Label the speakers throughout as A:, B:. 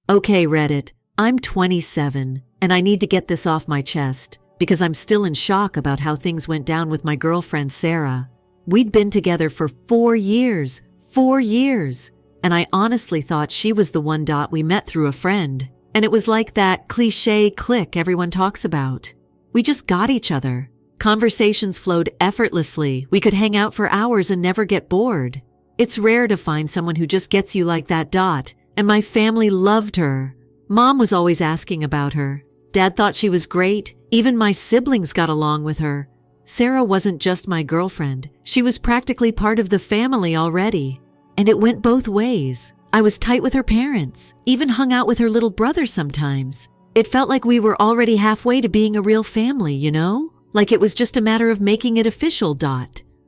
A: Okay, Reddit, I'm 27, and I need to get this off my chest, because I'm still in shock about how things went down with my girlfriend Sarah. We'd been together for 4 years, 4 years, and I honestly thought she was the one. We met through a friend, and it was like that cliché click everyone talks about. We just got each other. Conversations flowed effortlessly. We could hang out for hours and never get bored. It's rare to find someone who just gets you like that. And my family loved her. Mom was always asking about her. Dad thought she was great. Even my siblings got along with her. Sarah wasn't just my girlfriend. She was practically part of the family already. And it went both ways. I was tight with her parents, even hung out with her little brother sometimes. It felt like we were already halfway to being a real family, you know? Like it was just a matter of making it official.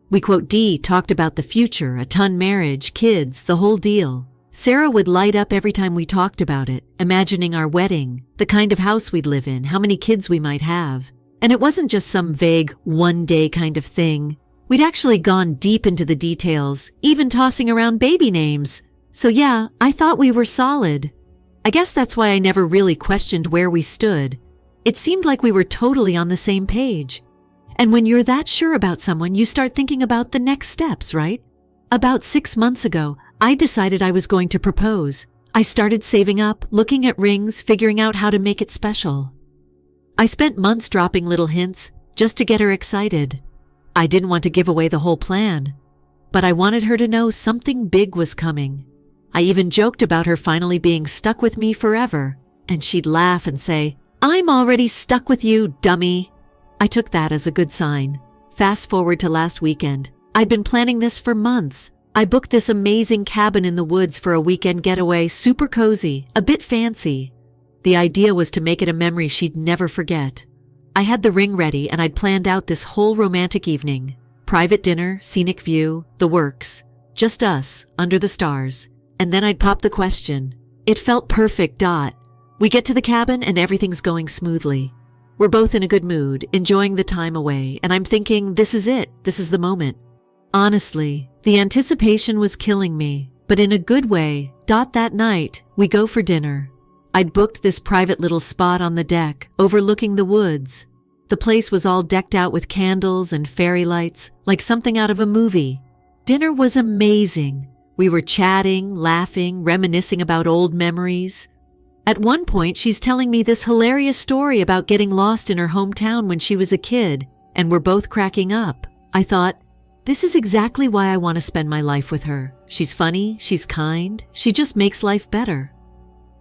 A: We quote D talked about the future, a ton marriage, kids, the whole deal. Sarah would light up every time we talked about it, imagining our wedding, the kind of house we'd live in, how many kids we might have. And it wasn't just some vague, one-day kind of thing. We'd actually gone deep into the details, even tossing around baby names. So yeah, I thought we were solid. I guess that's why I never really questioned where we stood. It seemed like we were totally on the same page. And when you're that sure about someone, you start thinking about the next steps, right? About 6 months ago, I decided I was going to propose. I started saving up, looking at rings, figuring out how to make it special. I spent months dropping little hints just to get her excited. I didn't want to give away the whole plan, but I wanted her to know something big was coming. I even joked about her finally being stuck with me forever, and she'd laugh and say, "I'm already stuck with you, dummy." I took that as a good sign. Fast forward to last weekend. I'd been planning this for months. I booked this amazing cabin in the woods for a weekend getaway, super cozy, a bit fancy. The idea was to make it a memory she'd never forget. I had the ring ready and I'd planned out this whole romantic evening. Private dinner, scenic view, the works. Just us, under the stars. And then I'd pop the question. It felt perfect. We get to the cabin and everything's going smoothly. We're both in a good mood, enjoying the time away, and I'm thinking, this is it, this is the moment. Honestly, the anticipation was killing me, but in a good way. That night, we go for dinner. I'd booked this private little spot on the deck, overlooking the woods. The place was all decked out with candles and fairy lights, like something out of a movie. Dinner was amazing. We were chatting, laughing, reminiscing about old memories. At one point, she's telling me this hilarious story about getting lost in her hometown when she was a kid, and we're both cracking up. I thought, this is exactly why I want to spend my life with her. She's funny, she's kind, she just makes life better.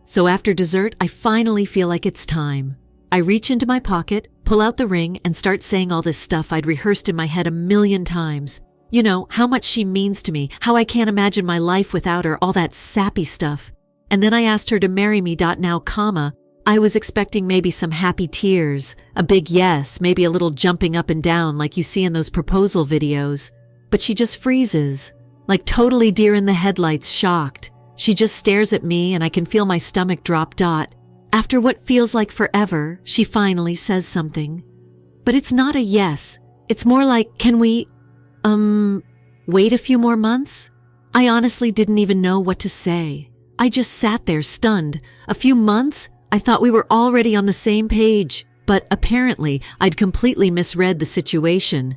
A: So after dessert, I finally feel like it's time. I reach into my pocket, pull out the ring, and start saying all this stuff I'd rehearsed in my head a million times. You know, how much she means to me, how I can't imagine my life without her, all that sappy stuff. And then I asked her to marry me. Now, I was expecting maybe some happy tears, a big yes, maybe a little jumping up and down like you see in those proposal videos. But she just freezes, like totally deer in the headlights, shocked. She just stares at me and I can feel my stomach drop. After what feels like forever, she finally says something. But it's not a yes. It's more like, can we, wait a few more months? I honestly didn't even know what to say. I just sat there stunned. A few months? I thought we were already on the same page. But apparently, I'd completely misread the situation.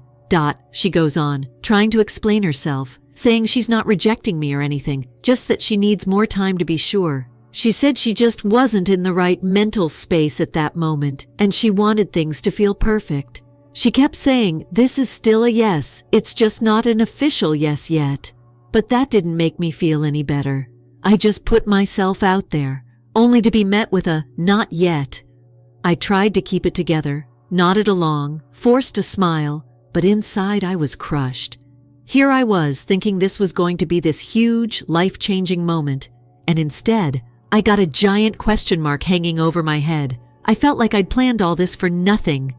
A: She goes on, trying to explain herself, saying she's not rejecting me or anything, just that she needs more time to be sure. She said she just wasn't in the right mental space at that moment, and she wanted things to feel perfect. She kept saying, this is still a yes, it's just not an official yes yet. But that didn't make me feel any better. I just put myself out there, only to be met with a not yet. I tried to keep it together, nodded along, forced a smile, but inside I was crushed. Here I was thinking this was going to be this huge, life-changing moment, and instead, I got a giant question mark hanging over my head. I felt like I'd planned all this for nothing.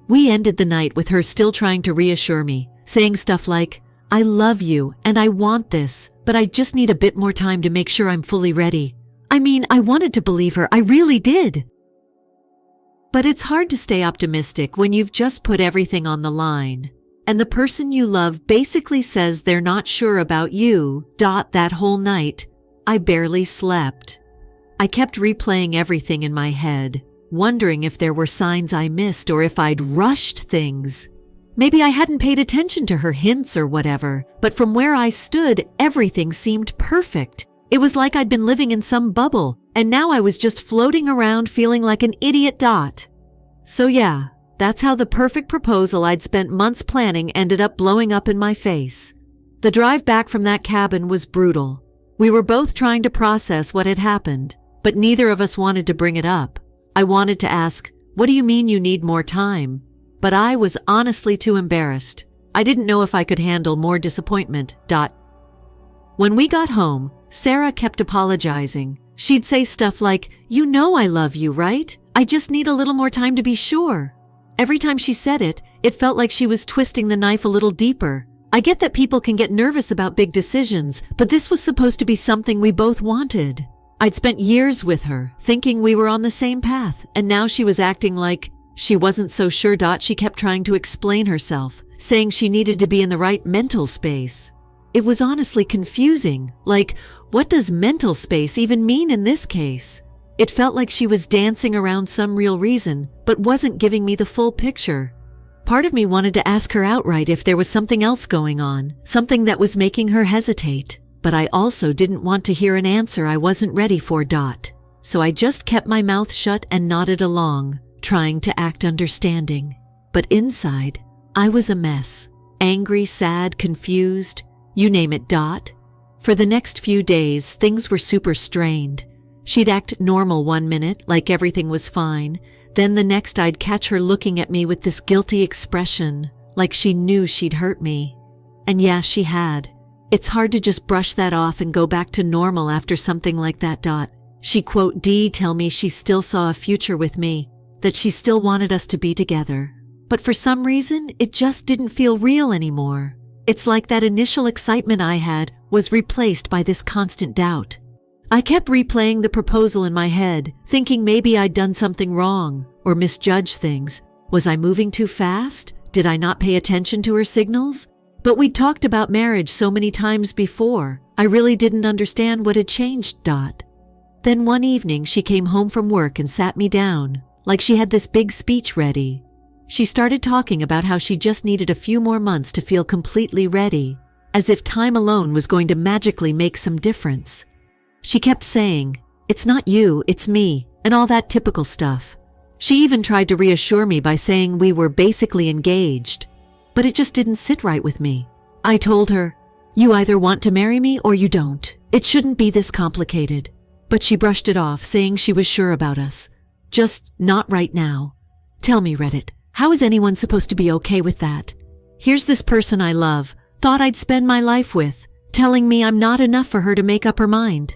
A: We ended the night with her still trying to reassure me, saying stuff like, I love you and I want this, but I just need a bit more time to make sure I'm fully ready. I mean, I wanted to believe her, I really did. But it's hard to stay optimistic when you've just put everything on the line, and the person you love basically says they're not sure about you. That whole night, I barely slept. I kept replaying everything in my head, wondering if there were signs I missed or if I'd rushed things. Maybe I hadn't paid attention to her hints or whatever, but from where I stood, everything seemed perfect. It was like I'd been living in some bubble, and now I was just floating around feeling like an idiot. So yeah, that's how the perfect proposal I'd spent months planning ended up blowing up in my face. The drive back from that cabin was brutal. We were both trying to process what had happened, but neither of us wanted to bring it up. I wanted to ask, "What do you mean you need more time?" But I was honestly too embarrassed. I didn't know if I could handle more disappointment. When we got home, Sarah kept apologizing. She'd say stuff like, "You know I love you, right? I just need a little more time to be sure." Every time she said it, it felt like she was twisting the knife a little deeper. I get that people can get nervous about big decisions, but this was supposed to be something we both wanted. I'd spent years with her, thinking we were on the same path, and now she was acting like she wasn't so sure. She kept trying to explain herself, saying she needed to be in the right mental space. It was honestly confusing. Like, what does mental space even mean in this case? It felt like she was dancing around some real reason, but wasn't giving me the full picture. Part of me wanted to ask her outright if there was something else going on, something that was making her hesitate. But I also didn't want to hear an answer I wasn't ready for. So I just kept my mouth shut and nodded along, trying to act understanding. But inside, I was a mess. Angry, sad, confused, you name it. For the next few days, things were super strained. She'd act normal one minute, like everything was fine. Then the next I'd catch her looking at me with this guilty expression, like she knew she'd hurt me. And yeah, she had. It's hard to just brush that off and go back to normal after something like that. She tell me she still saw a future with me, that she still wanted us to be together. But for some reason, it just didn't feel real anymore. It's like that initial excitement I had was replaced by this constant doubt. I kept replaying the proposal in my head, thinking maybe I'd done something wrong or misjudged things. Was I moving too fast? Did I not pay attention to her signals? But we'd talked about marriage so many times before. I really didn't understand what had changed. Then one evening she came home from work and sat me down, like she had this big speech ready. She started talking about how she just needed a few more months to feel completely ready, as if time alone was going to magically make some difference. She kept saying, "It's not you, it's me," and all that typical stuff. She even tried to reassure me by saying we were basically engaged. But it just didn't sit right with me. I told her, "You either want to marry me or you don't. It shouldn't be this complicated." But she brushed it off, saying she was sure about us. Just not right now. Tell me, Reddit, how is anyone supposed to be okay with that? Here's this person I love, thought I'd spend my life with, telling me I'm not enough for her to make up her mind.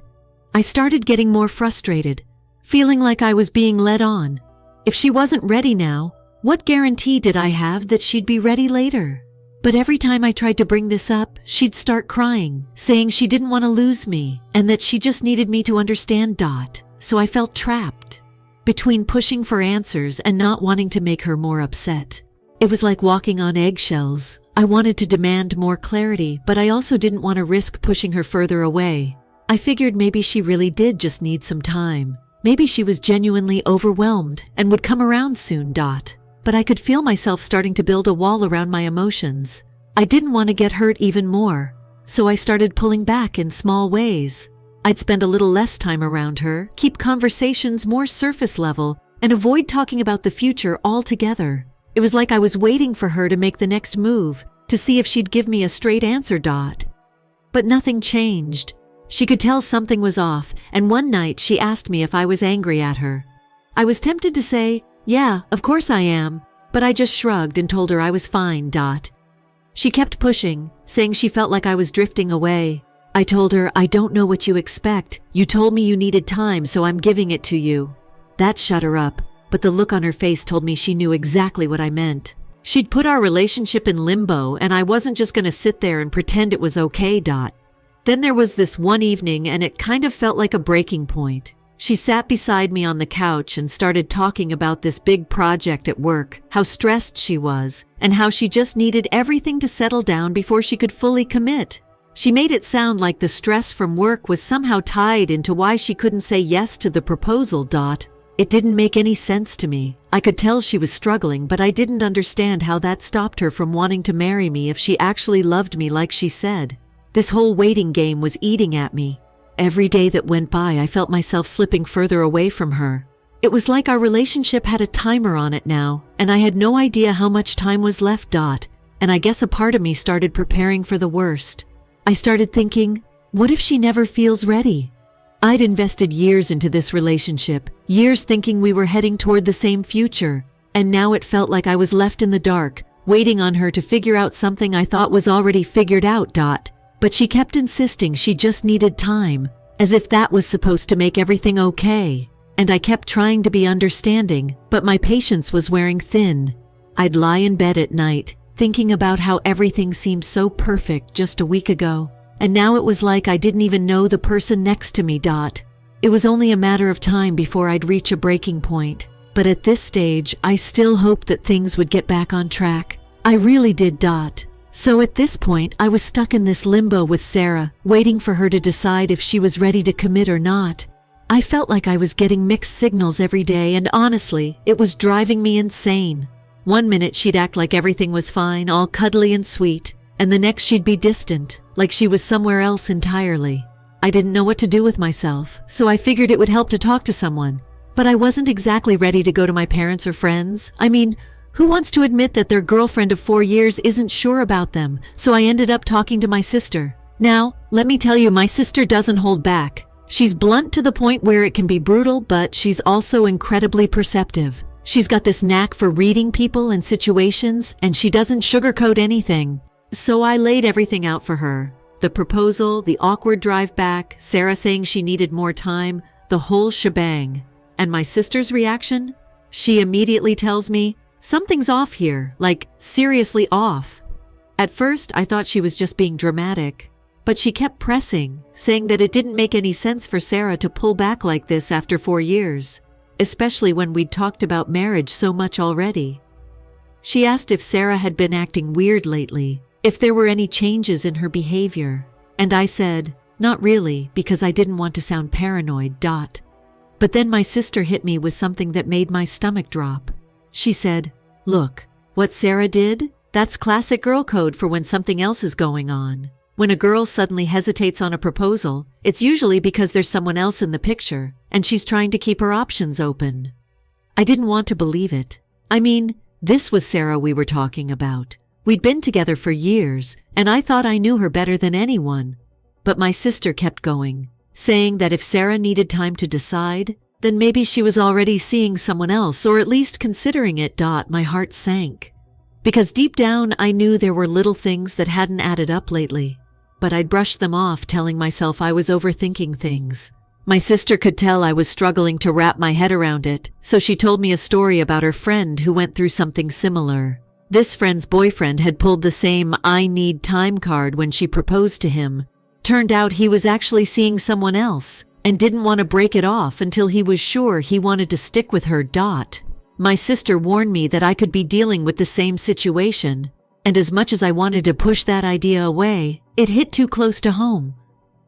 A: I started getting more frustrated, feeling like I was being led on. If she wasn't ready now, what guarantee did I have that she'd be ready later? But every time I tried to bring this up, she'd start crying, saying she didn't want to lose me and that she just needed me to understand. So I felt trapped between pushing for answers and not wanting to make her more upset. It was like walking on eggshells. I wanted to demand more clarity, but I also didn't want to risk pushing her further away. I figured maybe she really did just need some time. Maybe she was genuinely overwhelmed and would come around soon. But I could feel myself starting to build a wall around my emotions. I didn't want to get hurt even more, so I started pulling back in small ways. I'd spend a little less time around her, keep conversations more surface level, and avoid talking about the future altogether. It was like I was waiting for her to make the next move, to see if she'd give me a straight answer. But nothing changed. She could tell something was off, and one night she asked me if I was angry at her. I was tempted to say, "Yeah, of course I am," but I just shrugged and told her I was fine. She kept pushing, saying she felt like I was drifting away. I told her, "I don't know what you expect. You told me you needed time, so I'm giving it to you." That shut her up, but the look on her face told me she knew exactly what I meant. She'd put our relationship in limbo, and I wasn't just going to sit there and pretend it was okay. Then there was this one evening, and it kind of felt like a breaking point. She sat beside me on the couch and started talking about this big project at work, how stressed she was, and how she just needed everything to settle down before she could fully commit. She made it sound like the stress from work was somehow tied into why she couldn't say yes to the proposal. It didn't make any sense to me. I could tell she was struggling, but I didn't understand how that stopped her from wanting to marry me if she actually loved me like she said. This whole waiting game was eating at me. Every day that went by, I felt myself slipping further away from her. It was like our relationship had a timer on it now, and I had no idea how much time was left. And I guess a part of me started preparing for the worst. I started thinking, what if she never feels ready? I'd invested years into this relationship, years thinking we were heading toward the same future, and now it felt like I was left in the dark, waiting on her to figure out something I thought was already figured out. But she kept insisting she just needed time, as if that was supposed to make everything okay. And I kept trying to be understanding, but my patience was wearing thin. I'd lie in bed at night, thinking about how everything seemed so perfect just a week ago, and now it was like I didn't even know the person next to me. It was only a matter of time before I'd reach a breaking point, but at this stage, I still hoped that things would get back on track. I really did. So at this point, I was stuck in this limbo with Sarah, waiting for her to decide if she was ready to commit or not. I felt like I was getting mixed signals every day, and honestly, it was driving me insane. One minute she'd act like everything was fine, all cuddly and sweet, and the next she'd be distant, like she was somewhere else entirely. I didn't know what to do with myself, so I figured it would help to talk to someone. But I wasn't exactly ready to go to my parents or friends. I mean, who wants to admit that their girlfriend of 4 years isn't sure about them? So I ended up talking to my sister. Now, let me tell you, my sister doesn't hold back. She's blunt to the point where it can be brutal, but she's also incredibly perceptive. She's got this knack for reading people and situations, and she doesn't sugarcoat anything. So I laid everything out for her. The proposal, the awkward drive back, Sarah saying she needed more time, the whole shebang. And my sister's reaction? She immediately tells me, something's off here, like seriously off. At first, I thought she was just being dramatic, but she kept pressing, saying that it didn't make any sense for Sarah to pull back like this after 4 years, especially when we'd talked about marriage so much already. She asked if Sarah had been acting weird lately, if there were any changes in her behavior, and I said, not really, because I didn't want to sound paranoid. But then my sister hit me with something that made my stomach drop. She said, look, what Sarah did, that's classic girl code for when something else is going on. When a girl suddenly hesitates on a proposal, it's usually because there's someone else in the picture, and she's trying to keep her options open. I didn't want to believe it. I mean, this was Sarah we were talking about. We'd been together for years, and I thought I knew her better than anyone. But my sister kept going, saying that if Sarah needed time to decide, then maybe she was already seeing someone else, or at least considering it. My heart sank. Because deep down, I knew there were little things that hadn't added up lately. But I'd brushed them off, telling myself I was overthinking things. My sister could tell I was struggling to wrap my head around it, so she told me a story about her friend who went through something similar. This friend's boyfriend had pulled the same I need time card when she proposed to him. Turned out he was actually seeing someone else, and didn't want to break it off until he was sure he wanted to stick with her. My sister warned me that I could be dealing with the same situation, and as much as I wanted to push that idea away, it hit too close to home.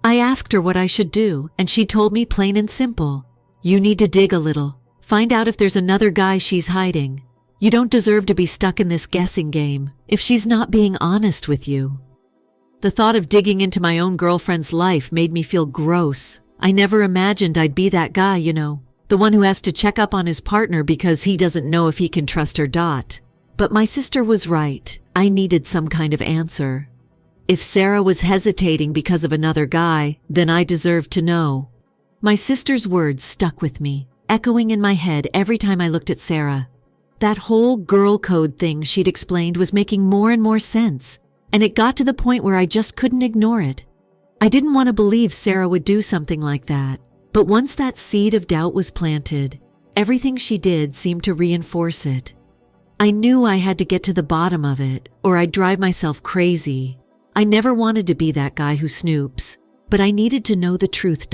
A: I asked her what I should do, and she told me plain and simple, you need to dig a little, find out if there's another guy she's hiding. You don't deserve to be stuck in this guessing game if she's not being honest with you. The thought of digging into my own girlfriend's life made me feel gross. I never imagined I'd be that guy, the one who has to check up on his partner because he doesn't know if he can trust her. But my sister was right. I needed some kind of answer. If Sarah was hesitating because of another guy, then I deserved to know. My sister's words stuck with me, echoing in my head every time I looked at Sarah. That whole girl code thing she'd explained was making more and more sense, and it got to the point where I just couldn't ignore it. I didn't want to believe Sarah would do something like that, but once that seed of doubt was planted, everything she did seemed to reinforce it. I knew I had to get to the bottom of it, or I'd drive myself crazy. I never wanted to be that guy who snoops, but I needed to know the truth.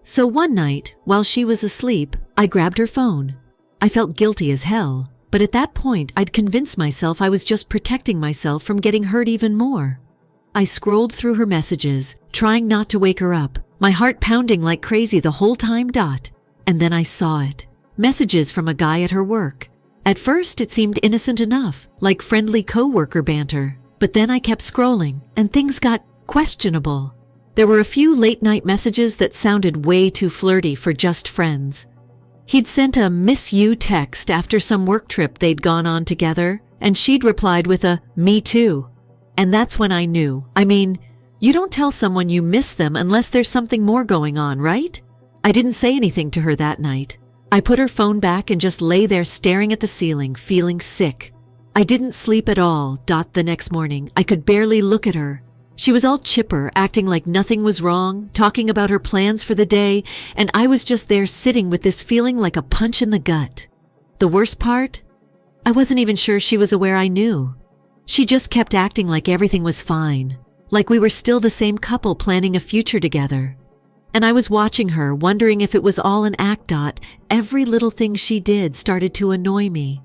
A: So one night, while she was asleep, I grabbed her phone. I felt guilty as hell, but at that point I'd convinced myself I was just protecting myself from getting hurt even more. I scrolled through her messages, trying not to wake her up, my heart pounding like crazy the whole time. And then I saw it. Messages from a guy at her work. At first, it seemed innocent enough, like friendly coworker banter. But then I kept scrolling, and things got questionable. There were a few late-night messages that sounded way too flirty for just friends. He'd sent a "miss you" text after some work trip they'd gone on together, and she'd replied with a "me too." And that's when I knew. I mean, you don't tell someone you miss them unless there's something more going on, right? I didn't say anything to her that night. I put her phone back and just lay there staring at the ceiling, feeling sick. I didn't sleep at all. The next morning, I could barely look at her. She was all chipper, acting like nothing was wrong, talking about her plans for the day, and I was just there sitting with this feeling like a punch in the gut. The worst part? I wasn't even sure she was aware I knew. She just kept acting like everything was fine, like we were still the same couple planning a future together. And I was watching her, wondering if it was all an act. Every little thing she did started to annoy me.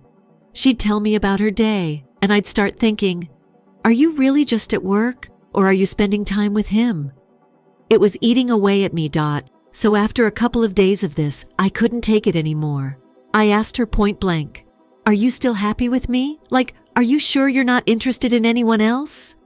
A: She'd tell me about her day, and I'd start thinking, are you really just at work, or are you spending time with him? It was eating away at me. So after a couple of days of this, I couldn't take it anymore. I asked her point blank, are you still happy with me? Like, are you sure you're not interested in anyone else?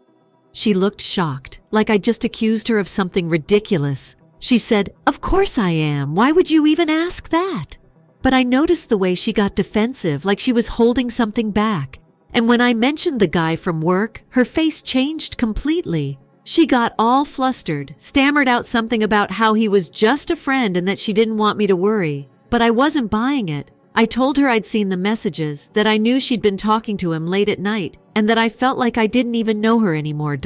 A: She looked shocked, like I'd just accused her of something ridiculous. She said, of course I am. Why would you even ask that? But I noticed the way she got defensive, like she was holding something back. And when I mentioned the guy from work, her face changed completely. She got all flustered, stammered out something about how he was just a friend and that she didn't want me to worry. But I wasn't buying it. I told her I'd seen the messages, that I knew she'd been talking to him late at night, and that I felt like I didn't even know her anymore.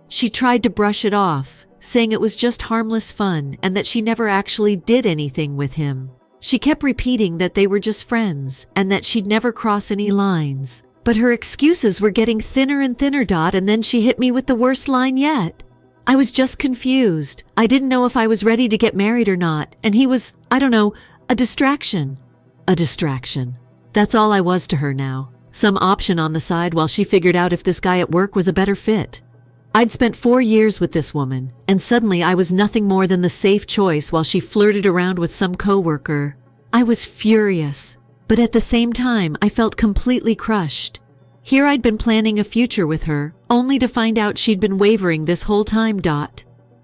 A: She tried to brush it off, saying it was just harmless fun and that she never actually did anything with him. She kept repeating that they were just friends and that she'd never cross any lines. But her excuses were getting thinner and thinner. And then she hit me with the worst line yet. I was just confused. I didn't know if I was ready to get married or not, and he was, I don't know, a distraction. A distraction. That's all I was to her now. Some option on the side while she figured out if this guy at work was a better fit. I'd spent 4 years with this woman, and suddenly I was nothing more than the safe choice while she flirted around with some coworker. I was furious, but at the same time, I felt completely crushed. Here I'd been planning a future with her, only to find out she'd been wavering this whole time.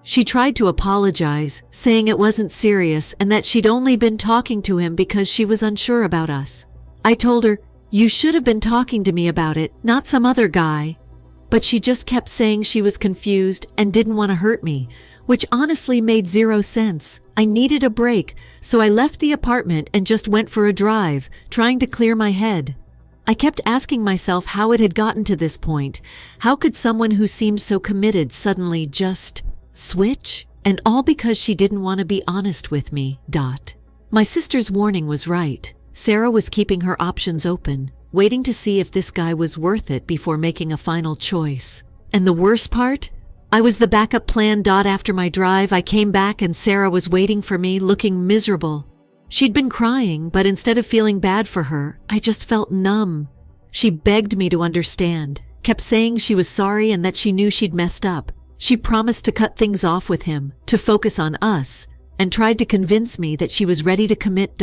A: She tried to apologize, saying it wasn't serious and that she'd only been talking to him because she was unsure about us. I told her, you should have been talking to me about it, not some other guy. But she just kept saying she was confused and didn't want to hurt me, which honestly made zero sense. I needed a break, so I left the apartment and just went for a drive, trying to clear my head. I kept asking myself how it had gotten to this point. How could someone who seemed so committed suddenly just switch? And all because she didn't want to be honest with me. My sister's warning was right. Sarah was keeping her options open, waiting to see if this guy was worth it before making a final choice. And the worst part? I was the backup plan. After my drive, I came back and Sarah was waiting for me, looking miserable. She'd been crying, but instead of feeling bad for her, I just felt numb. She begged me to understand, kept saying she was sorry and that she knew she'd messed up. She promised to cut things off with him, to focus on us, and tried to convince me that she was ready to commit.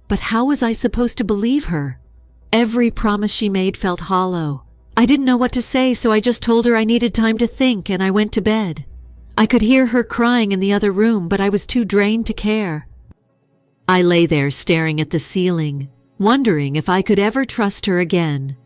A: But how was I supposed to believe her? Every promise she made felt hollow. I didn't know what to say, so I just told her I needed time to think, and I went to bed. I could hear her crying in the other room, but I was too drained to care. I lay there staring at the ceiling, wondering if I could ever trust her again.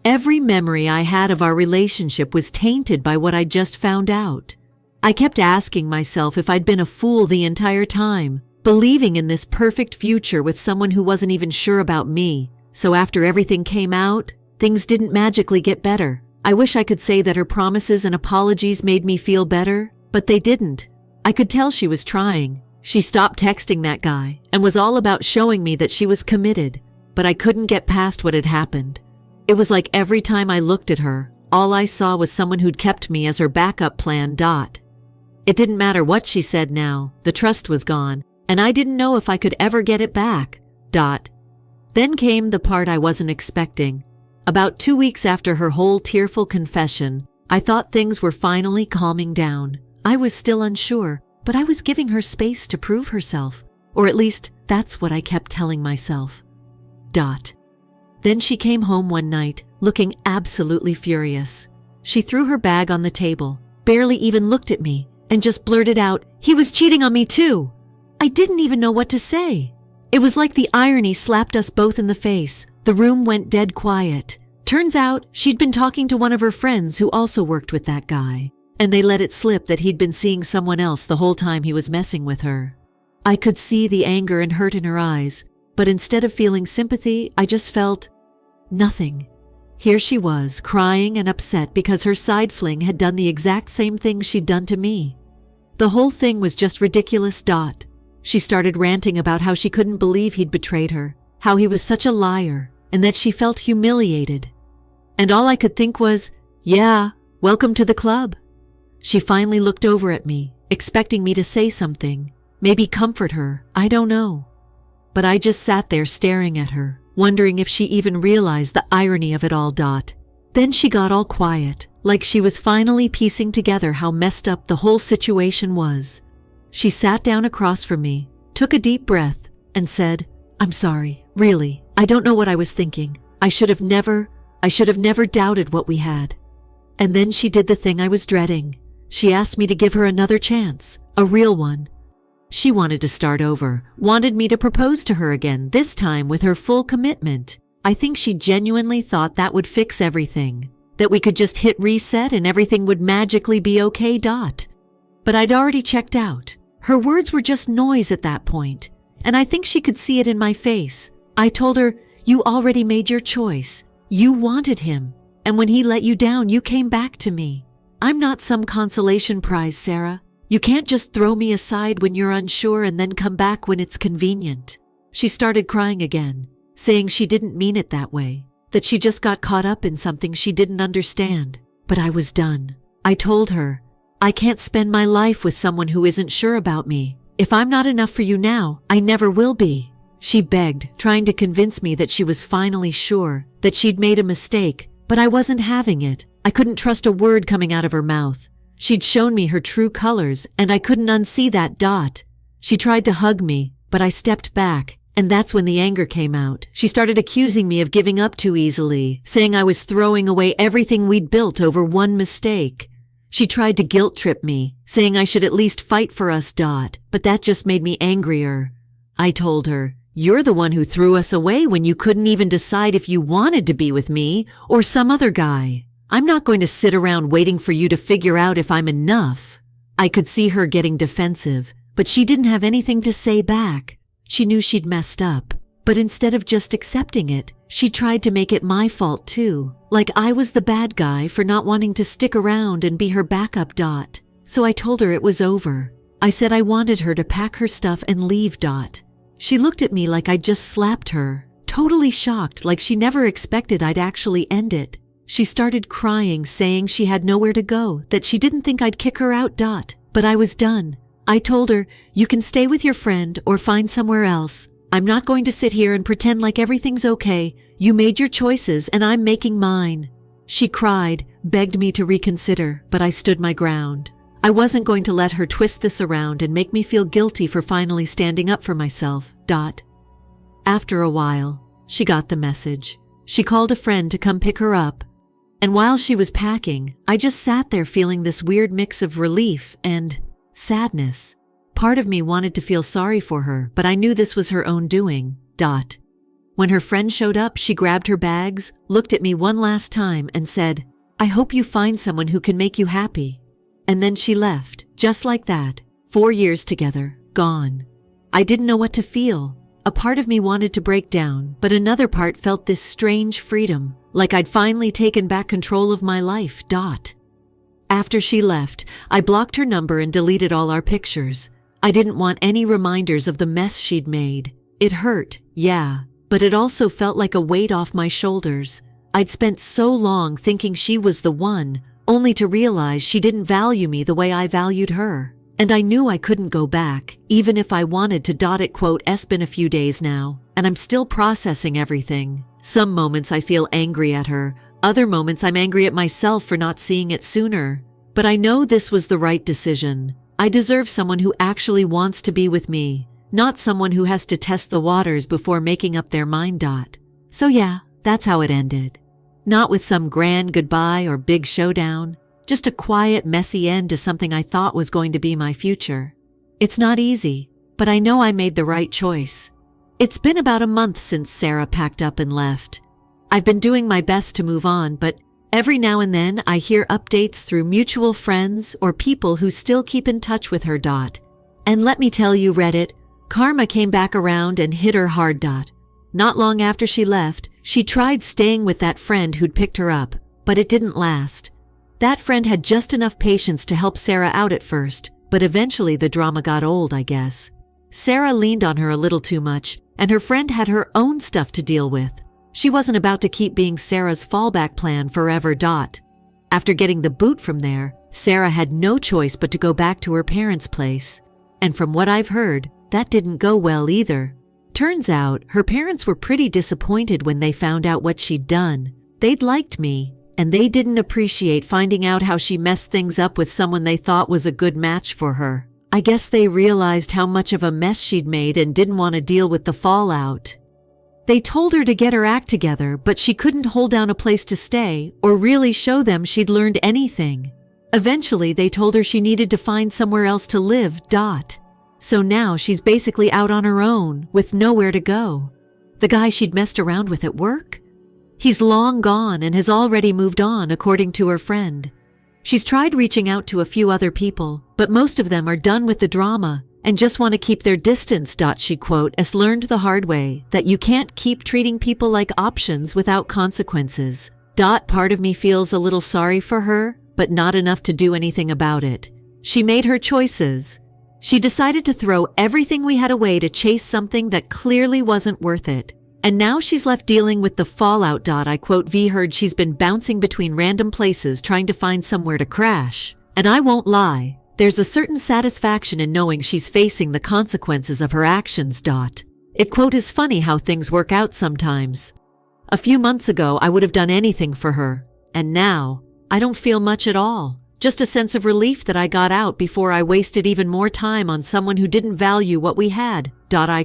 A: Every memory I had of our relationship was tainted by what I'd just found out. I kept asking myself if I'd been a fool the entire time, believing in this perfect future with someone who wasn't even sure about me. So after everything came out, things didn't magically get better. I wish I could say that her promises and apologies made me feel better, but they didn't. I could tell she was trying. She stopped texting that guy and was all about showing me that she was committed, but I couldn't get past what had happened. It was like every time I looked at her, all I saw was someone who'd kept me as her backup plan. It didn't matter what she said now, the trust was gone, and I didn't know if I could ever get it back. Then came the part I wasn't expecting. About 2 weeks after her whole tearful confession, I thought things were finally calming down. I was still unsure, but I was giving her space to prove herself. Or at least, that's what I kept telling myself. Then she came home one night, looking absolutely furious. She threw her bag on the table, barely even looked at me, and just blurted out, "He was cheating on me too!" I didn't even know what to say. It was like the irony slapped us both in the face. The room went dead quiet. Turns out, she'd been talking to one of her friends who also worked with that guy, and they let it slip that he'd been seeing someone else the whole time he was messing with her. I could see the anger and hurt in her eyes, but instead of feeling sympathy, I just felt nothing. Here she was, crying and upset because her side fling had done the exact same thing she'd done to me. The whole thing was just ridiculous. She started ranting about how she couldn't believe he'd betrayed her, how he was such a liar, and that she felt humiliated. And all I could think was, yeah, welcome to the club. She finally looked over at me, expecting me to say something, maybe comfort her, I don't know. But I just sat there staring at her, wondering if she even realized the irony of it all. Then she got all quiet, like she was finally piecing together how messed up the whole situation was. She sat down across from me, took a deep breath, and said, "I'm sorry, really, I don't know what I was thinking. I should have never doubted what we had." And then she did the thing I was dreading. She asked me to give her another chance, a real one. She wanted to start over, wanted me to propose to her again, this time with her full commitment. I think she genuinely thought that would fix everything, that we could just hit reset and everything would magically be okay. But I'd already checked out. Her words were just noise at that point, and I think she could see it in my face. I told her, "You already made your choice. You wanted him, and when he let you down, you came back to me. I'm not some consolation prize, Sarah. You can't just throw me aside when you're unsure and then come back when it's convenient." She started crying again, saying she didn't mean it that way, that she just got caught up in something she didn't understand. But I was done. I told her, "I can't spend my life with someone who isn't sure about me. If I'm not enough for you now, I never will be." She begged, trying to convince me that she was finally sure, that she'd made a mistake, but I wasn't having it. I couldn't trust a word coming out of her mouth. She'd shown me her true colors, and I couldn't unsee that. She tried to hug me, but I stepped back, and that's when the anger came out. She started accusing me of giving up too easily, saying I was throwing away everything we'd built over one mistake. She tried to guilt trip me, saying I should at least fight for us. But that just made me angrier. I told her, "You're the one who threw us away when you couldn't even decide if you wanted to be with me or some other guy. I'm not going to sit around waiting for you to figure out if I'm enough." I could see her getting defensive, but she didn't have anything to say back. She knew she'd messed up, but instead of just accepting it, she tried to make it my fault too, like I was the bad guy for not wanting to stick around and be her backup. So I told her it was over. I said I wanted her to pack her stuff and leave. She looked at me like I'd just slapped her, totally shocked, like she never expected I'd actually end it. She started crying, saying she had nowhere to go, that she didn't think I'd kick her out. But I was done. I told her, "You can stay with your friend or find somewhere else. I'm not going to sit here and pretend like everything's okay. You made your choices and I'm making mine." She cried, begged me to reconsider, but I stood my ground. I wasn't going to let her twist this around and make me feel guilty for finally standing up for myself. After a while, she got the message. She called a friend to come pick her up. And while she was packing, I just sat there feeling this weird mix of relief and sadness. Part of me wanted to feel sorry for her, but I knew this was her own doing. When her friend showed up, she grabbed her bags, looked at me one last time, and said, "I hope you find someone who can make you happy." And then she left, just like that. 4 years together, gone. I didn't know what to feel. A part of me wanted to break down, but another part felt this strange freedom, like I'd finally taken back control of my life. After she left, I blocked her number and deleted all our pictures. I didn't want any reminders of the mess she'd made. It hurt, yeah, but it also felt like a weight off my shoulders. I'd spent so long thinking she was the one, only to realize she didn't value me the way I valued her. And I knew I couldn't go back, even if I wanted to. It's been a few days now, and I'm still processing everything. Some moments I feel angry at her, Other moments I'm angry at myself for not seeing it sooner. But I know this was the right decision. I deserve someone who actually wants to be with me, not someone who has to test the waters before making up their mind. So yeah, that's how it ended. Not with some grand goodbye or big showdown, just a quiet, messy end to something I thought was going to be my future. It's not easy, but I know I made the right choice. It's been about a month since Sarah packed up and left. I've been doing my best to move on, but every now and then I hear updates through mutual friends or people who still keep in touch with her. And let me tell you, Reddit, karma came back around and hit her hard. Not long after she left, she tried staying with that friend who'd picked her up, but it didn't last. That friend had just enough patience to help Sarah out at first, but eventually the drama got old, I guess. Sarah leaned on her a little too much, and her friend had her own stuff to deal with. She wasn't about to keep being Sarah's fallback plan forever. After getting the boot from there, Sarah had no choice but to go back to her parents' place. And from what I've heard, that didn't go well either. Turns out, her parents were pretty disappointed when they found out what she'd done. They'd liked me, and they didn't appreciate finding out how she messed things up with someone they thought was a good match for her. I guess they realized how much of a mess she'd made and didn't want to deal with the fallout. They told her to get her act together, but she couldn't hold down a place to stay or really show them she'd learned anything. Eventually, they told her she needed to find somewhere else to live. So now she's basically out on her own with nowhere to go. The guy she'd messed around with at work? He's long gone and has already moved on, according to her friend. She's tried reaching out to a few other people, but most of them are done with the drama and just want to keep their distance. She has learned the hard way that you can't keep treating people like options without consequences. Part of me feels a little sorry for her, but not enough to do anything about it. She made her choices. She decided to throw everything we had away to chase something that clearly wasn't worth it. And now she's left dealing with the fallout. V heard she's been bouncing between random places trying to find somewhere to crash. And I won't lie, there's a certain satisfaction in knowing she's facing the consequences of her actions. It is funny how things work out sometimes. A few months ago, I would have done anything for her. And now, I don't feel much at all. Just a sense of relief that I got out before I wasted even more time on someone who didn't value what we had. I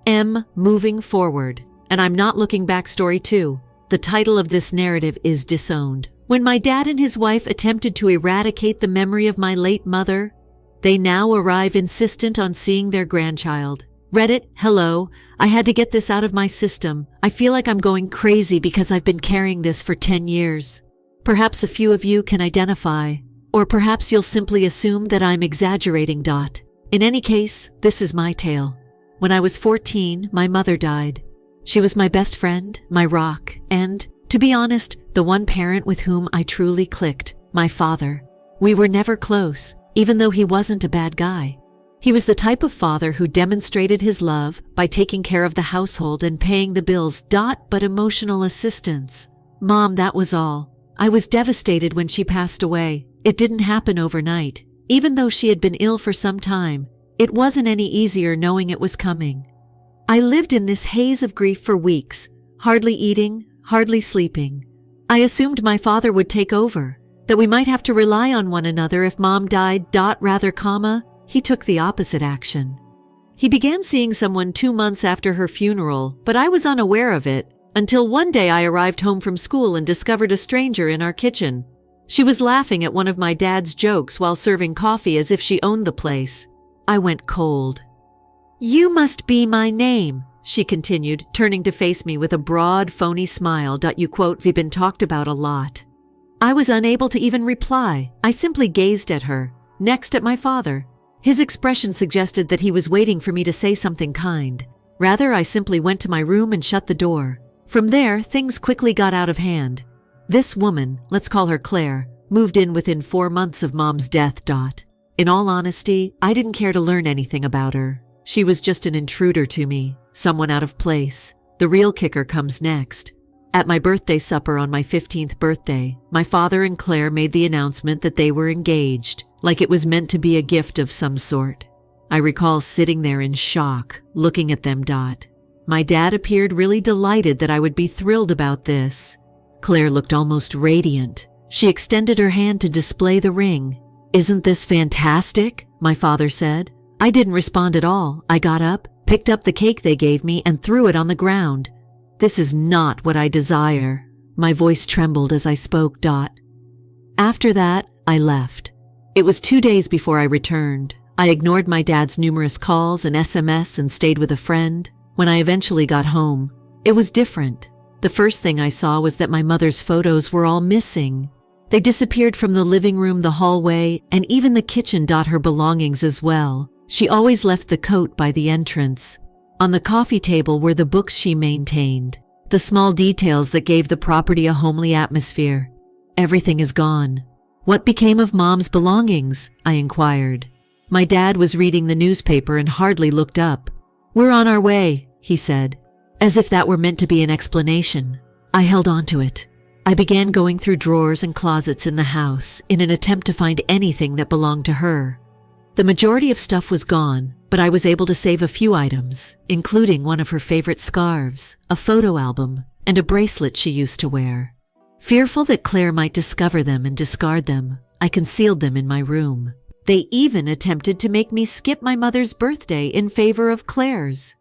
A: am moving forward. And I'm not looking back. Story 2. The title of this narrative is Disowned. When my dad and his wife attempted to eradicate the memory of my late mother, they now arrive insistent on seeing their grandchild. Reddit, hello. I had to get this out of my system. I feel like I'm going crazy because I've been carrying this for 10 years. Perhaps a few of you can identify, or perhaps you'll simply assume that I'm exaggerating. In any case, this is my tale. When I was 14, my mother died. She was my best friend, my rock, and, to be honest, the one parent with whom I truly clicked, my father. We were never close, even though he wasn't a bad guy. He was the type of father who demonstrated his love by taking care of the household and paying the bills. But emotional assistance. Mom, that was all. I was devastated when she passed away. It didn't happen overnight. Even though she had been ill for some time, it wasn't any easier knowing it was coming. I lived in this haze of grief for weeks, hardly eating, hardly sleeping. I assumed my father would take over, that we might have to rely on one another if Mom died. He took the opposite action. He began seeing someone 2 months after her funeral, but I was unaware of it. Until one day I arrived home from school and discovered a stranger in our kitchen. She was laughing at one of my dad's jokes while serving coffee as if she owned the place. I went cold. "You must be my name," she continued, turning to face me with a broad, phony smile. We've been talked about a lot. I was unable to even reply. I simply gazed at her, next at my father. His expression suggested that he was waiting for me to say something kind. Rather, I simply went to my room and shut the door. From there, things quickly got out of hand. This woman, let's call her Claire, moved in within 4 months of Mom's death. In all honesty, I didn't care to learn anything about her. She was just an intruder to me, someone out of place. The real kicker comes next. At my birthday supper on my 15th birthday, my father and Claire made the announcement that they were engaged, like it was meant to be a gift of some sort. I recall sitting there in shock, looking at them. My dad appeared really delighted that I would be thrilled about this. Claire looked almost radiant. She extended her hand to display the ring. "Isn't this fantastic?" my father said. I didn't respond at all. I got up, picked up the cake they gave me, and threw it on the ground. "This is not what I desire." My voice trembled as I spoke. After that, I left. It was 2 days before I returned. I ignored my dad's numerous calls and SMS and stayed with a friend. When I eventually got home, it was different. The first thing I saw was that my mother's photos were all missing. They disappeared from the living room, the hallway, and even the kitchen. Her belongings as well. She always left the coat by the entrance. On the coffee table were the books she maintained, the small details that gave the property a homely atmosphere. Everything is gone. "What became of Mom's belongings?" I inquired. My dad was reading the newspaper and hardly looked up. "We're on our way," he said, as if that were meant to be an explanation. I held on to it. I began going through drawers and closets in the house in an attempt to find anything that belonged to her. The majority of stuff was gone, but I was able to save a few items, including one of her favorite scarves, a photo album, and a bracelet she used to wear. Fearful that Claire might discover them and discard them, I concealed them in my room. They even attempted to make me skip my mother's birthday in favor of Claire's.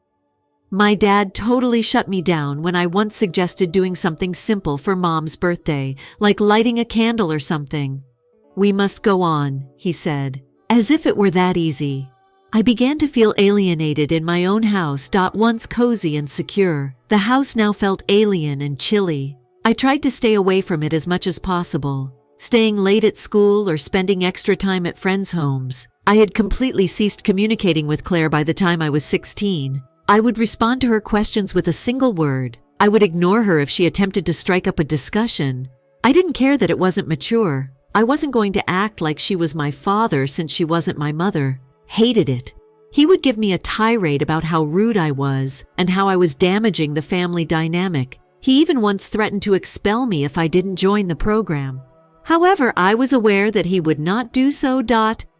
A: My dad totally shut me down when I once suggested doing something simple for Mom's birthday, like lighting a candle or something. "We must go on," he said, as if it were that easy. I began to feel alienated in my own house. Once cozy and secure, the house now felt alien and chilly. I tried to stay away from it as much as possible, staying late at school or spending extra time at friends' homes. I had completely ceased communicating with Claire by the time I was 16. I would respond to her questions with a single word. I would ignore her if she attempted to strike up a discussion. I didn't care that it wasn't mature. I wasn't going to act like she was my father since she wasn't my mother. Hated it. He would give me a tirade about how rude I was and how I was damaging the family dynamic. He even once threatened to expel me if I didn't join the program. However, I was aware that he would not do so.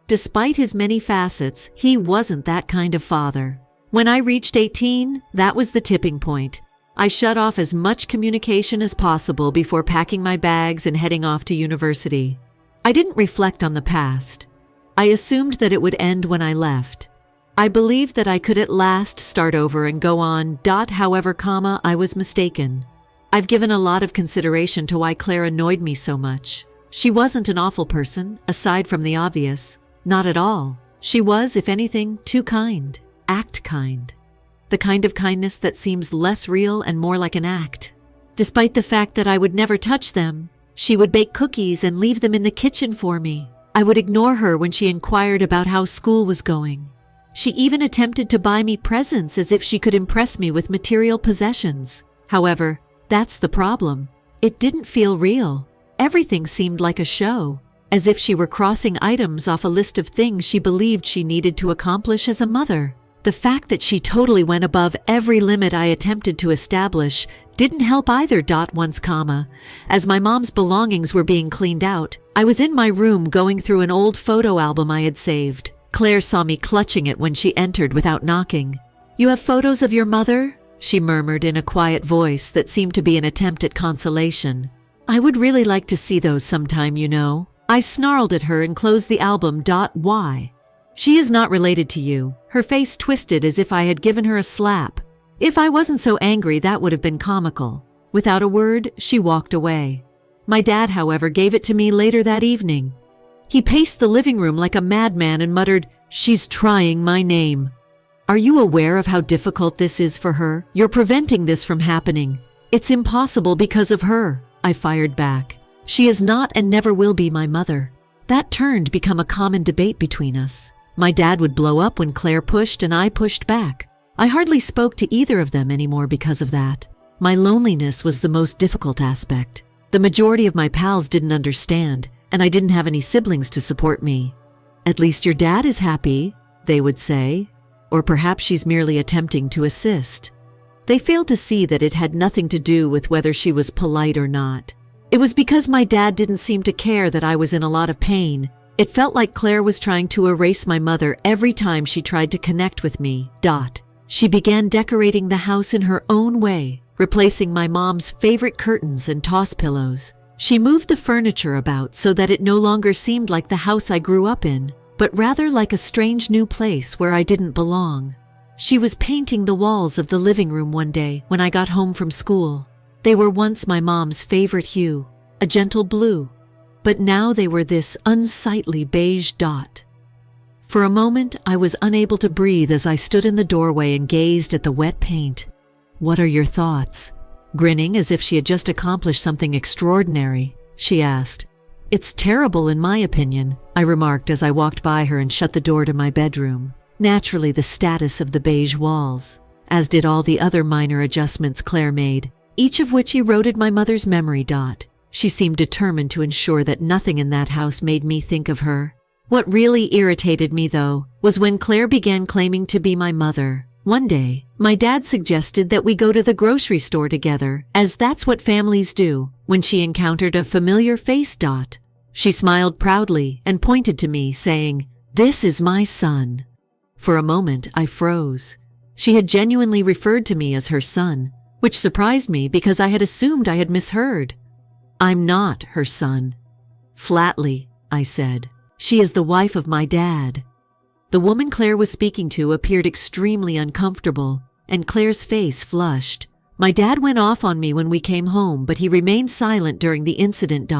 A: Despite his many facets, he wasn't that kind of father. When I reached 18, that was the tipping point. I shut off as much communication as possible before packing my bags and heading off to university. I didn't reflect on the past. I assumed that it would end when I left. I believed that I could at last start over and go on. However, I was mistaken. I've given a lot of consideration to why Claire annoyed me so much. She wasn't an awful person, aside from the obvious. Not at all. She was, if anything, too kind. Act kind. The kind of kindness that seems less real and more like an act. Despite the fact that I would never touch them, she would bake cookies and leave them in the kitchen for me. I would ignore her when she inquired about how school was going. She even attempted to buy me presents as if she could impress me with material possessions. However, that's the problem. It didn't feel real. Everything seemed like a show, as if she were crossing items off a list of things she believed she needed to accomplish as a mother. The fact that she totally went above every limit I attempted to establish didn't help either. Once, as my mom's belongings were being cleaned out, I was in my room going through an old photo album I had saved. Claire saw me clutching it when she entered without knocking. "You have photos of your mother?" she murmured in a quiet voice that seemed to be an attempt at consolation. "I would really like to see those sometime, you know." I snarled at her and closed the album. "Why?" "She is not related to you." Her face twisted as if I had given her a slap. If I wasn't so angry, that would have been comical. Without a word, she walked away. My dad, however, gave it to me later that evening. He paced the living room like a madman and muttered, "She's trying my name." "Are you aware of how difficult this is for her? You're preventing this from happening. It's impossible because of her," I fired back. "She is not and never will be my mother." That turned become a common debate between us. My dad would blow up when Claire pushed and I pushed back. I hardly spoke to either of them anymore because of that. My loneliness was the most difficult aspect. The majority of my pals didn't understand, and I didn't have any siblings to support me. "At least your dad is happy," they would say. Or perhaps she's merely attempting to assist. They failed to see that it had nothing to do with whether she was polite or not. It was because my dad didn't seem to care that I was in a lot of pain. It felt like Claire was trying to erase my mother every time she tried to connect with me. She began decorating the house in her own way, replacing my mom's favorite curtains and toss pillows. She moved the furniture about so that it no longer seemed like the house I grew up in, but rather like a strange new place where I didn't belong. She was painting the walls of the living room one day when I got home from school. They were once my mom's favorite hue, a gentle blue, but now they were this unsightly beige dot. For a moment, I was unable to breathe as I stood in the doorway and gazed at the wet paint. "What are your thoughts?" Grinning as if she had just accomplished something extraordinary, she asked. "It's terrible in my opinion," I remarked as I walked by her and shut the door to my bedroom. Naturally, the status of the beige walls, as did all the other minor adjustments Claire made, each of which eroded my mother's memory. She seemed determined to ensure that nothing in that house made me think of her. What really irritated me, though, was when Claire began claiming to be my mother. One day, my dad suggested that we go to the grocery store together, as that's what families do, when she encountered a familiar face. She smiled proudly and pointed to me, saying, "This is my son." For a moment, I froze. She had genuinely referred to me as her son, which surprised me because I had assumed I had misheard. "I'm not her son." Flatly, I said. "She is the wife of my dad." The woman Claire was speaking to appeared extremely uncomfortable, and Claire's face flushed. "My dad went off on me when we came home, but he remained silent during the incident.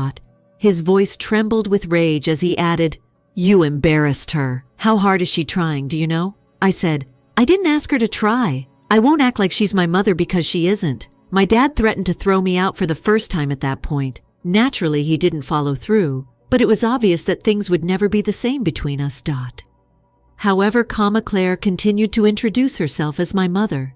A: His voice trembled with rage as he added, 'You embarrassed her. How hard is she trying, do you know?' I said, 'I didn't ask her to try. I won't act like she's my mother because she isn't.' My dad threatened to throw me out for the first time at that point. Naturally, he didn't follow through, but it was obvious that things would never be the same between us. However, Claire continued to introduce herself as my mother.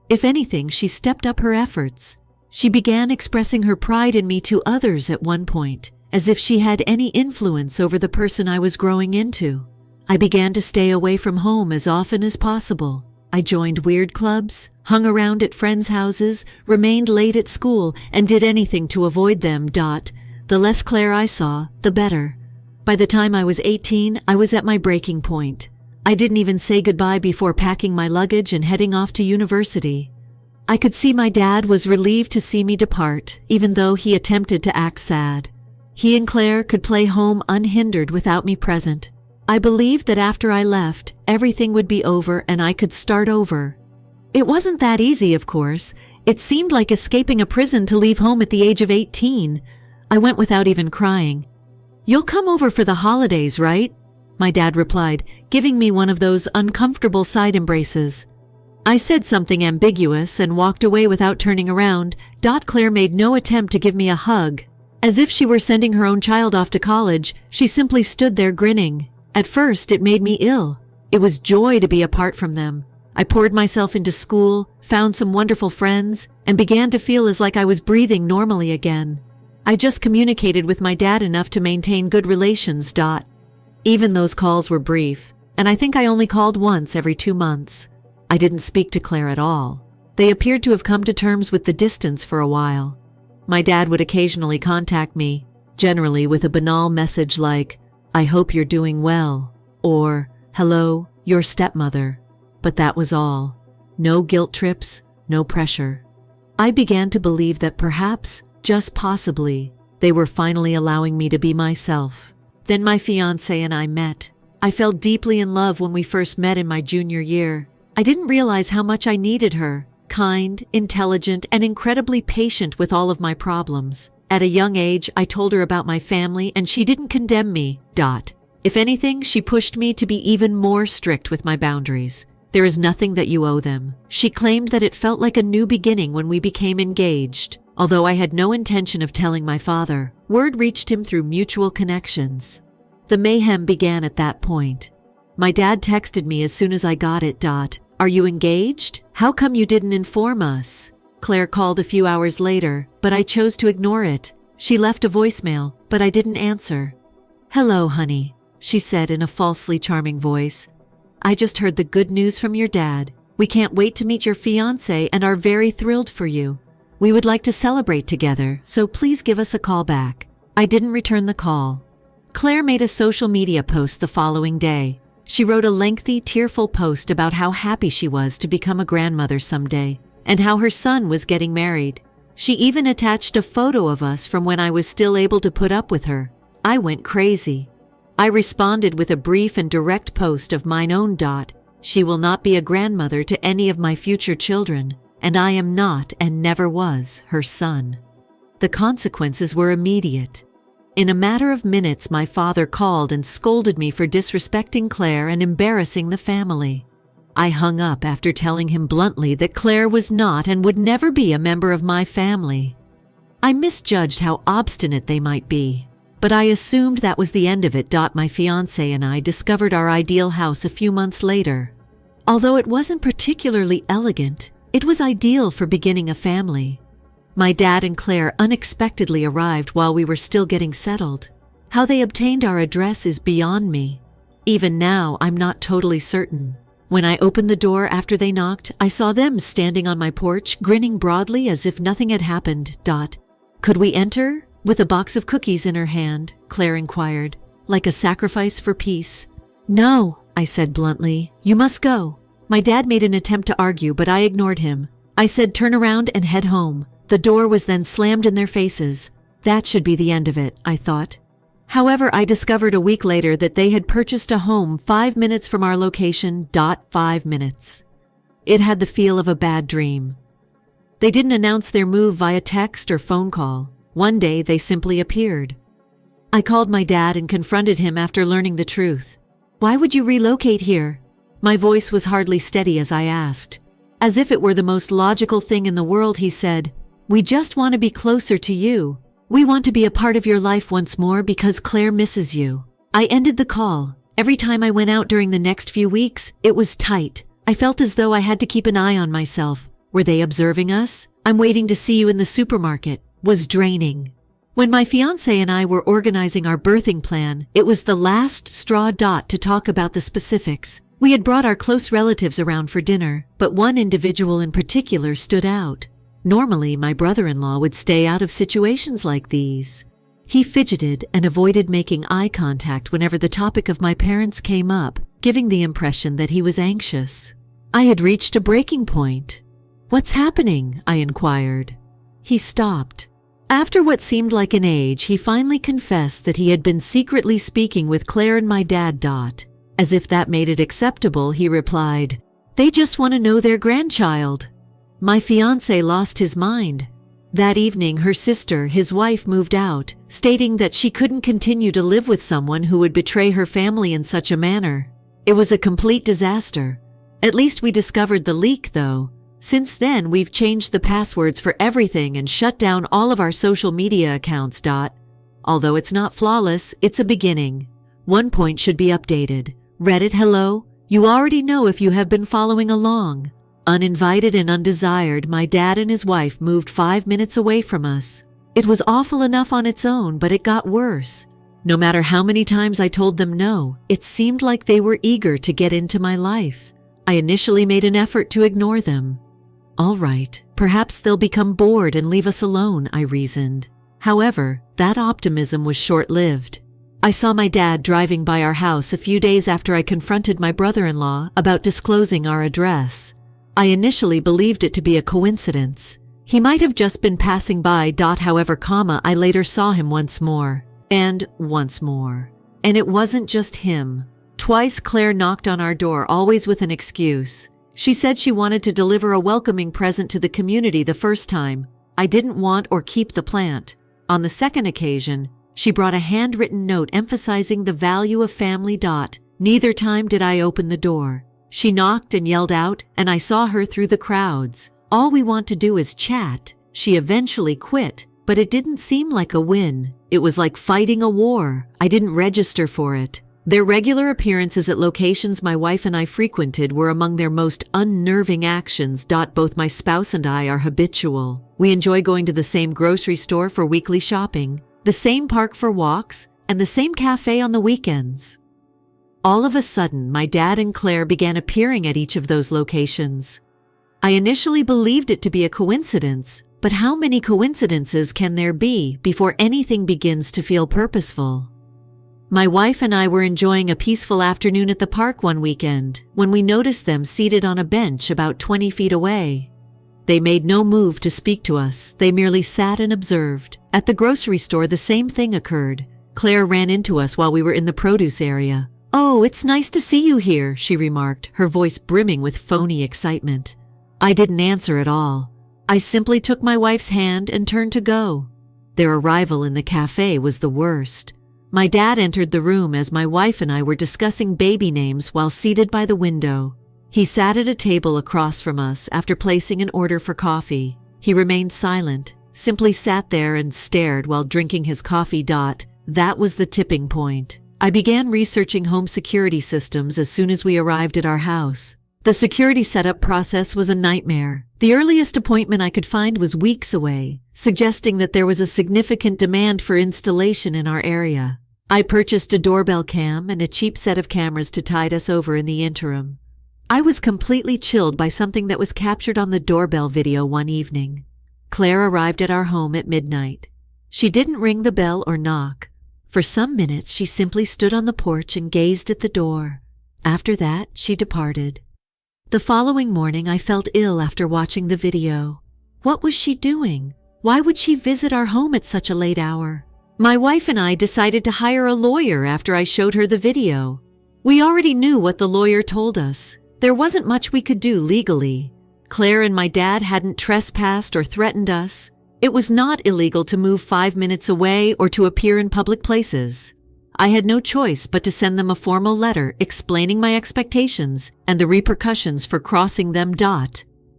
A: If anything, she stepped up her efforts. She began expressing her pride in me to others at one point, as if she had any influence over the person I was growing into. I began to stay away from home as often as possible. I joined weird clubs, hung around at friends' houses, remained late at school, and did anything to avoid them. The less Claire I saw, the better. By the time I was 18, I was at my breaking point. I didn't even say goodbye before packing my luggage and heading off to university. I could see my dad was relieved to see me depart, even though he attempted to act sad. He and Claire could play home unhindered without me present. I believed that after I left, everything would be over and I could start over. It wasn't that easy, of course. It seemed like escaping a prison to leave home at the age of 18. I went without even crying. "You'll come over for the holidays, right?" my dad replied, giving me one of those uncomfortable side embraces. I said something ambiguous and walked away without turning around. Claire made no attempt to give me a hug. As if she were sending her own child off to college, she simply stood there grinning. At first, it made me ill. It was joy to be apart from them. I poured myself into school, found some wonderful friends, and began to feel as like I was breathing normally again. I just communicated with my dad enough to maintain good relations. Even those calls were brief, and I think I only called once every 2 months. I didn't speak to Claire at all. They appeared to have come to terms with the distance for a while. My dad would occasionally contact me, generally with a banal message like, "I hope you're doing well," or, "Hello, your stepmother." But that was all. No guilt trips, no pressure. I began to believe that perhaps, just possibly, they were finally allowing me to be myself. Then my fiancé and I met. I fell deeply in love when we first met in my junior year. I didn't realize how much I needed her. Kind, intelligent, and incredibly patient with all of my problems. At a young age, I told her about my family and she didn't condemn me. If anything, she pushed me to be even more strict with my boundaries. "There is nothing that you owe them." She claimed that it felt like a new beginning when we became engaged. Although I had no intention of telling my father, word reached him through mutual connections. The mayhem began at that point. My dad texted me as soon as I got it. "Are you engaged? How come you didn't inform us?" Claire called a few hours later, but I chose to ignore it. She left a voicemail, but I didn't answer. "Hello, honey," she said in a falsely charming voice. "I just heard the good news from your dad. We can't wait to meet your fiancé and are very thrilled for you. We would like to celebrate together, so please give us a call back." I didn't return the call. Claire made a social media post the following day. She wrote a lengthy, tearful post about how happy she was to become a grandmother someday. and how her son was getting married. She even attached a photo of us from when I was still able to put up with her. I went crazy. I responded with a brief and direct post of mine own. She will not be a grandmother to any of my future children, and I am not and never was her son. The consequences were immediate. In a matter of minutes, my father called and scolded me for disrespecting Claire and embarrassing the family. I hung up after telling him bluntly that Claire was not and would never be a member of my family. I misjudged how obstinate they might be, but I assumed that was the end of it. My fiancé and I discovered our ideal house a few months later. Although it wasn't particularly elegant, it was ideal for beginning a family. My dad and Claire unexpectedly arrived while we were still getting settled. How they obtained our address is beyond me. Even now, I'm not totally certain. When I opened the door after they knocked, I saw them standing on my porch, grinning broadly as if nothing had happened. Could we enter? With a box of cookies in her hand, Claire inquired, like a sacrifice for peace. No, I said bluntly. You must go. My dad made an attempt to argue, but I ignored him. I said turn around and head home. The door was then slammed in their faces. That should be the end of it, I thought. However, I discovered a week later that they had purchased a home 5 minutes from our location. 5 minutes. It had the feel of a bad dream. They didn't announce their move via text or phone call. One day, they simply appeared. I called my dad and confronted him after learning the truth. Why would you relocate here? My voice was hardly steady as I asked. As if it were the most logical thing in the world, he said, we just want to be closer to you. We want to be a part of your life once more because Claire misses you. I ended the call. Every time I went out during the next few weeks, it was tight. I felt as though I had to keep an eye on myself. Were they observing us? I'm waiting to see you in the supermarket. Was draining. When my fiancé and I were organizing our birthing plan, it was the last straw. To talk about the specifics. We had brought our close relatives around for dinner, but one individual in particular stood out. Normally, my brother-in-law would stay out of situations like these. He fidgeted and avoided making eye contact whenever the topic of my parents came up, giving the impression that he was anxious. I had reached a breaking point. What's happening? I inquired. He stopped. After what seemed like an age, he finally confessed that he had been secretly speaking with Claire and my dad. As if that made it acceptable, he replied, they just want to know their grandchild. My fiancé lost his mind. That evening, her sister, his wife, moved out, stating that she couldn't continue to live with someone who would betray her family in such a manner. It was a complete disaster. At least we discovered the leak, though. Since then, we've changed the passwords for everything and shut down all of our social media accounts. Although it's not flawless, it's a beginning. One point should be updated. Reddit hello? You already know if you have been following along. Uninvited and undesired, my dad and his wife moved 5 minutes away from us. It was awful enough on its own, but it got worse. No matter how many times I told them no, it seemed like they were eager to get into my life. I initially made an effort to ignore them. All right, perhaps they'll become bored and leave us alone, I reasoned. However, that optimism was short-lived. I saw my dad driving by our house a few days after I confronted my brother-in-law about disclosing our address. I initially believed it to be a coincidence. He might have just been passing by. However, I later saw him once more. And once more. And it wasn't just him. Twice Claire knocked on our door, always with an excuse. She said she wanted to deliver a welcoming present to the community the first time. I didn't want or keep the plant. On the second occasion, she brought a handwritten note emphasizing the value of family. Neither time did I open the door. She knocked and yelled out, and I saw her through the crowds. All we want to do is chat. She eventually quit, but it didn't seem like a win. It was like fighting a war. I didn't register for it. Their regular appearances at locations my wife and I frequented were among their most unnerving actions. Both my spouse and I are habitual. We enjoy going to the same grocery store for weekly shopping, the same park for walks, and the same cafe on the weekends. All of a sudden, my dad and Claire began appearing at each of those locations. I initially believed it to be a coincidence, but how many coincidences can there be before anything begins to feel purposeful? My wife and I were enjoying a peaceful afternoon at the park one weekend when we noticed them seated on a bench about 20 feet away. They made no move to speak to us. They merely sat and observed. At the grocery store, the same thing occurred. Claire ran into us while we were in the produce area. "Oh, it's nice to see you here," she remarked, her voice brimming with phony excitement. I didn't answer at all. I simply took my wife's hand and turned to go. Their arrival in the cafe was the worst. My dad entered the room as my wife and I were discussing baby names while seated by the window. He sat at a table across from us after placing an order for coffee. He remained silent, simply sat there and stared while drinking his coffee. That was the tipping point. I began researching home security systems as soon as we arrived at our house. The security setup process was a nightmare. The earliest appointment I could find was weeks away, suggesting that there was a significant demand for installation in our area. I purchased a doorbell cam and a cheap set of cameras to tide us over in the interim. I was completely chilled by something that was captured on the doorbell video one evening. Claire arrived at our home at midnight. She didn't ring the bell or knock. For some minutes, she simply stood on the porch and gazed at the door. After that, she departed. The following morning, I felt ill after watching the video. What was she doing? Why would she visit our home at such a late hour? My wife and I decided to hire a lawyer after I showed her the video. We already knew what the lawyer told us. There wasn't much we could do legally. Claire and my dad hadn't trespassed or threatened us. It was not illegal to move 5 minutes away or to appear in public places. I had no choice but to send them a formal letter explaining my expectations and the repercussions for crossing them.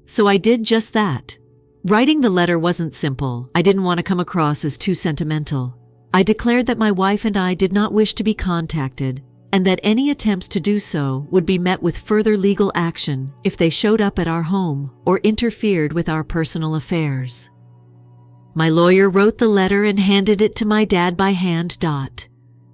A: So I did just that. Writing the letter wasn't simple. I didn't want to come across as too sentimental. I declared that my wife and I did not wish to be contacted, and that any attempts to do so would be met with further legal action if they showed up at our home or interfered with our personal affairs. My lawyer wrote the letter and handed it to my dad by hand.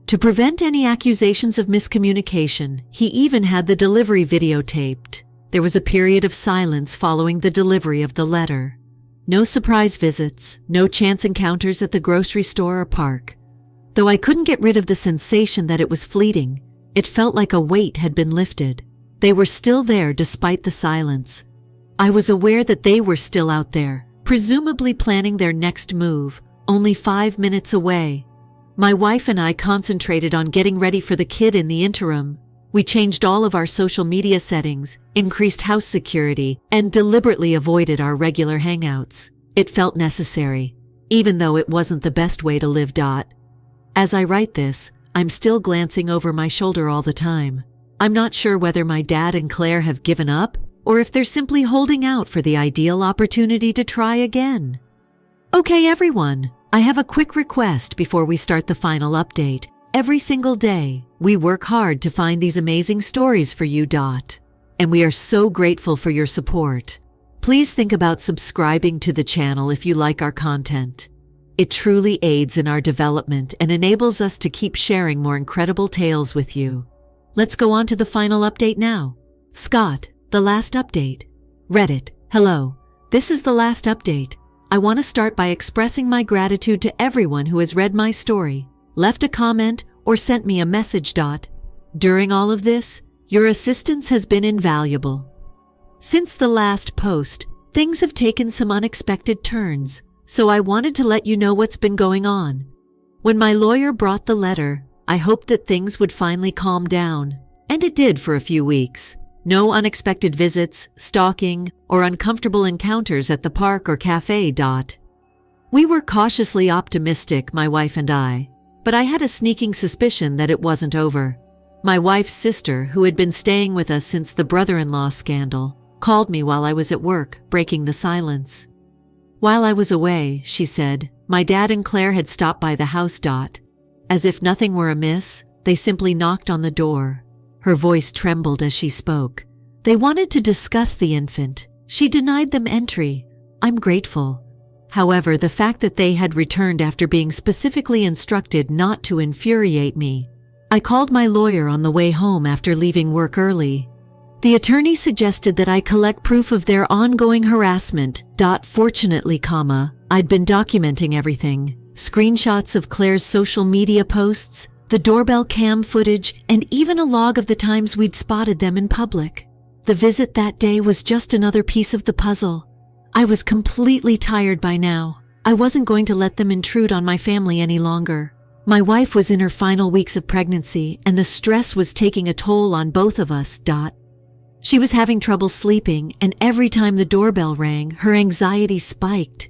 A: To prevent any accusations of miscommunication, he even had the delivery videotaped. There was a period of silence following the delivery of the letter. No surprise visits, no chance encounters at the grocery store or park. Though I couldn't get rid of the sensation that it was fleeting, it felt like a weight had been lifted. They were still there despite the silence. I was aware that they were still out there, presumably planning their next move, only 5 minutes away. My wife and I concentrated on getting ready for the kid in the interim. We changed all of our social media settings, increased house security, and deliberately avoided our regular hangouts. It felt necessary, even though it wasn't the best way to live. As I write this, I'm still glancing over my shoulder all the time. I'm not sure whether my dad and Claire have given up, or if they're simply holding out for the ideal opportunity to try again. Okay, everyone, I have a quick request before we start the final update. Every single day, we work hard to find these amazing stories for you. And we are so grateful for your support. Please think about subscribing to the channel if you like our content. It truly aids in our development and enables us to keep sharing more incredible tales with you. Let's go on to the final update now. Scott, the last update. Reddit, hello. This is the last update. I want to start by expressing my gratitude to everyone who has read my story, left a comment, or sent me a message. During all of this, your assistance has been invaluable. Since the last post, things have taken some unexpected turns, so I wanted to let you know what's been going on. When my lawyer brought the letter, I hoped that things would finally calm down, and it did for a few weeks. No unexpected visits, stalking, or uncomfortable encounters at the park or cafe. We were cautiously optimistic, my wife and I, but I had a sneaking suspicion that it wasn't over. My wife's sister, who had been staying with us since the brother-in-law scandal, called me while I was at work, breaking the silence. While I was away, she said, my dad and Claire had stopped by the house. As if nothing were amiss, they simply knocked on the door. Her voice trembled as she spoke. They wanted to discuss the infant. She denied them entry. I'm grateful. However, the fact that they had returned after being specifically instructed not to infuriate me. I called my lawyer on the way home after leaving work early. The attorney suggested that I collect proof of their ongoing harassment. Fortunately, I'd been documenting everything. Screenshots of Claire's social media posts, the doorbell cam footage, and even a log of the times we'd spotted them in public. The visit that day was just another piece of the puzzle. I was completely tired by now. I wasn't going to let them intrude on my family any longer. My wife was in her final weeks of pregnancy, and the stress was taking a toll on both of us. She was having trouble sleeping, and every time the doorbell rang, her anxiety spiked.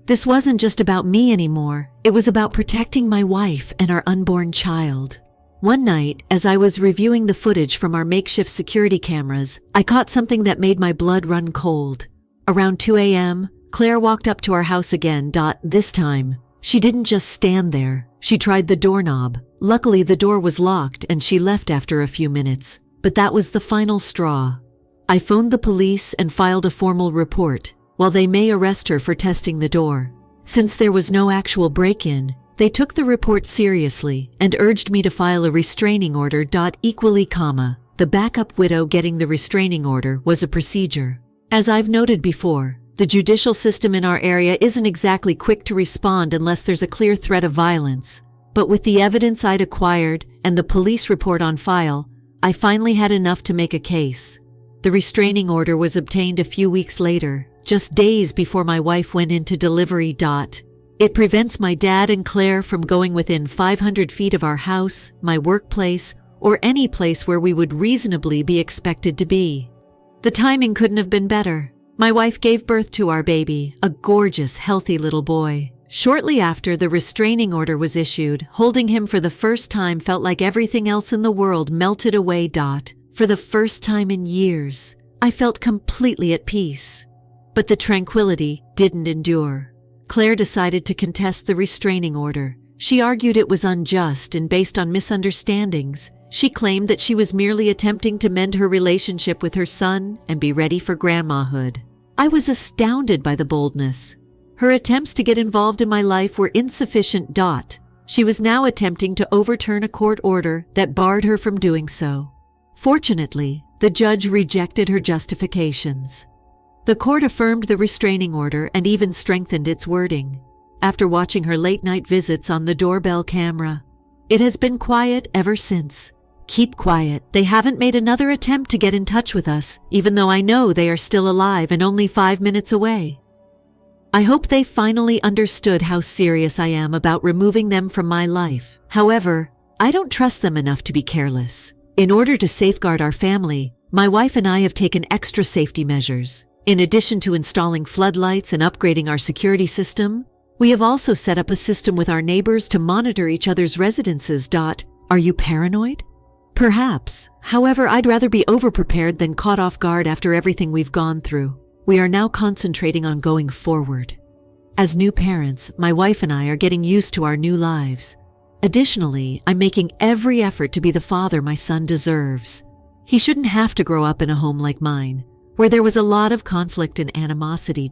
A: This wasn't just about me anymore. It was about protecting my wife and our unborn child. One night, as I was reviewing the footage from our makeshift security cameras, I caught something that made my blood run cold. Around 2 a.m., Claire walked up to our house again. This time, she didn't just stand there. She tried the doorknob. Luckily, the door was locked and she left after a few minutes. But that was the final straw. I phoned the police and filed a formal report. While they may arrest her for testing the door, since there was no actual break-in, they took the report seriously and urged me to file a restraining order. Equally, the backup widow getting the restraining order was a procedure. As I've noted before, the judicial system in our area isn't exactly quick to respond unless there's a clear threat of violence. But with the evidence I'd acquired and the police report on file, I finally had enough to make a case. The restraining order was obtained a few weeks later, just days before my wife went into delivery. It prevents my dad and Claire from going within 500 feet of our house, my workplace, or any place where we would reasonably be expected to be. The timing couldn't have been better. My wife gave birth to our baby, a gorgeous, healthy little boy. Shortly after the restraining order was issued, holding him for the first time felt like everything else in the world melted away. For the first time in years, I felt completely at peace. But the tranquility didn't endure. Claire decided to contest the restraining order. She argued it was unjust and based on misunderstandings. She claimed that she was merely attempting to mend her relationship with her son and be ready for grandmahood. I was astounded by the boldness. Her attempts to get involved in my life were insufficient. She was now attempting to overturn a court order that barred her from doing so. Fortunately, the judge rejected her justifications. The court affirmed the restraining order and even strengthened its wording. After watching her late-night visits on the doorbell camera, it has been quiet ever since. Keep quiet. They haven't made another attempt to get in touch with us, even though I know they are still alive and only 5 minutes away. I hope they finally understood how serious I am about removing them from my life. However, I don't trust them enough to be careless. In order to safeguard our family, my wife and I have taken extra safety measures. In addition to installing floodlights and upgrading our security system, we have also set up a system with our neighbors to monitor each other's residences. Are you paranoid? Perhaps. However, I'd rather be overprepared than caught off guard after everything we've gone through. We are now concentrating on going forward. As new parents, my wife and I are getting used to our new lives. Additionally, I'm making every effort to be the father my son deserves. He shouldn't have to grow up in a home like mine, where there was a lot of conflict and animosity.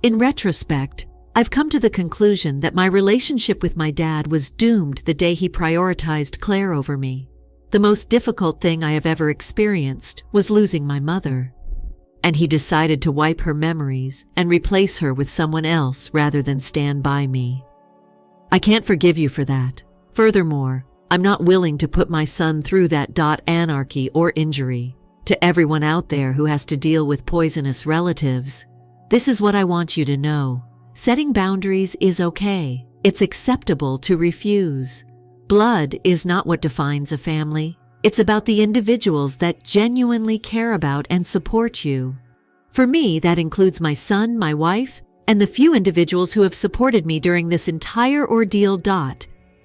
A: In retrospect, I've come to the conclusion that my relationship with my dad was doomed the day he prioritized Claire over me. The most difficult thing I have ever experienced was losing my mother. And he decided to wipe her memories and replace her with someone else rather than stand by me. I can't forgive you for that. Furthermore, I'm not willing to put my son through that. Anarchy or injury. To everyone out there who has to deal with poisonous relatives, this is what I want you to know. Setting boundaries is okay. It's acceptable to refuse. Blood is not what defines a family. It's about the individuals that genuinely care about and support you. For me, that includes my son, my wife, and the few individuals who have supported me during this entire ordeal.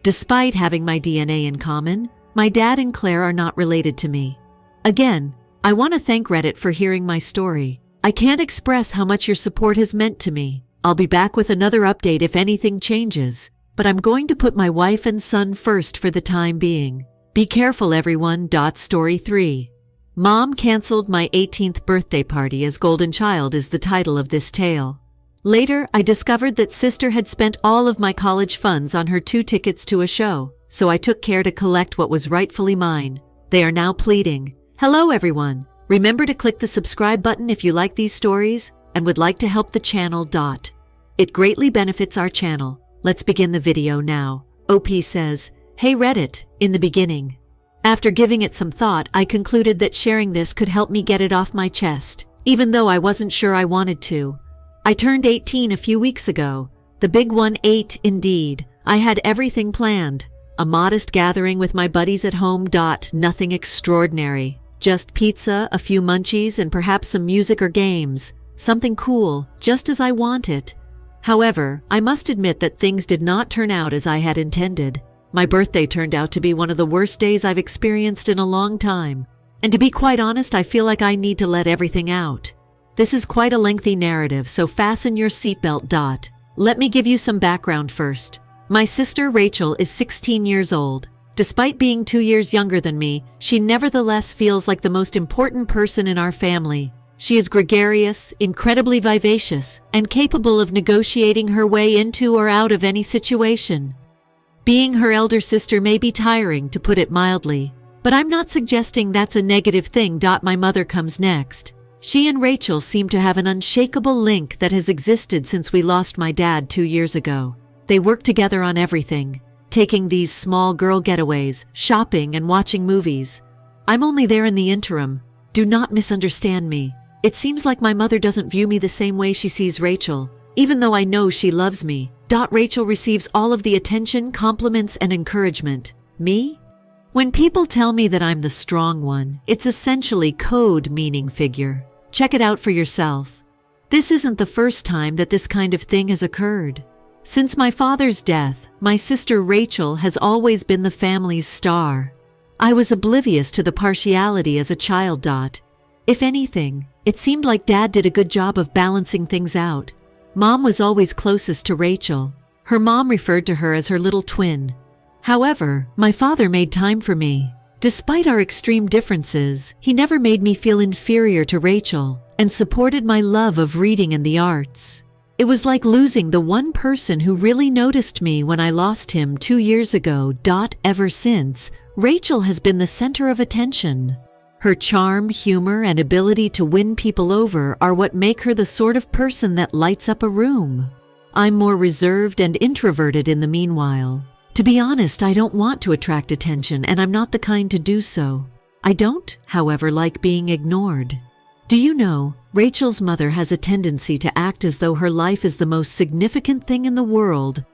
A: Despite having my DNA in common, my dad and Claire are not related to me. Again, I want to thank Reddit for hearing my story. I can't express how much your support has meant to me. I'll be back with another update if anything changes, but I'm going to put my wife and son first for the time being. Be careful, everyone. Story 3. Mom canceled my 18th birthday party as Golden Child is the title of this tale. Later, I discovered that sister had spent all of my college funds on her 2 tickets to a show, so I took care to collect what was rightfully mine. They are now pleading. Hello, everyone. Remember to click the subscribe button if you like these stories and would like to help the channel. It greatly benefits our channel. Let's begin the video now. OP says, "Hey Reddit, in the beginning. After giving it some thought, I concluded that sharing this could help me get it off my chest. Even though I wasn't sure I wanted to, I turned 18 a few weeks ago. The big one, 8 indeed. I had everything planned. A modest gathering with my buddies at home. Nothing extraordinary. Just pizza, a few munchies, and perhaps some music or games. Something cool, just as I want it. However, I must admit that things did not turn out as I had intended. My birthday turned out to be one of the worst days I've experienced in a long time. And to be quite honest, I feel like I need to let everything out. This is quite a lengthy narrative, so fasten your seatbelt. Let me give you some background first. My sister Rachel is 16 years old. Despite being 2 years younger than me, she nevertheless feels like the most important person in our family. She is gregarious, incredibly vivacious, and capable of negotiating her way into or out of any situation. Being her elder sister may be tiring, to put it mildly, but I'm not suggesting that's a negative thing. My mother comes next. She and Rachel seem to have an unshakable link that has existed since we lost my dad 2 years ago. They work together on everything, taking these small girl getaways, shopping, and watching movies. I'm only there in the interim. Do not misunderstand me. It seems like my mother doesn't view me the same way she sees Rachel, even though I know she loves me. Rachel receives all of the attention, compliments, and encouragement. Me? When people tell me that I'm the strong one, it's essentially code meaning figure. Check it out for yourself. This isn't the first time that this kind of thing has occurred. Since my father's death, my sister Rachel has always been the family's star. I was oblivious to the partiality as a child. If anything, it seemed like Dad did a good job of balancing things out. Mom was always closest to Rachel. Her mom referred to her as her little twin. However, my father made time for me. Despite our extreme differences, he never made me feel inferior to Rachel and supported my love of reading and the arts. It was like losing the one person who really noticed me when I lost him 2 years ago. Ever since, Rachel has been the center of attention. Her charm, humor, and ability to win people over are what make her the sort of person that lights up a room. I'm more reserved and introverted in the meanwhile. To be honest, I don't want to attract attention, and I'm not the kind to do so. I don't, however, like being ignored. Do you know, Rachel's mother has a tendency to act as though her life is the most significant thing in the world.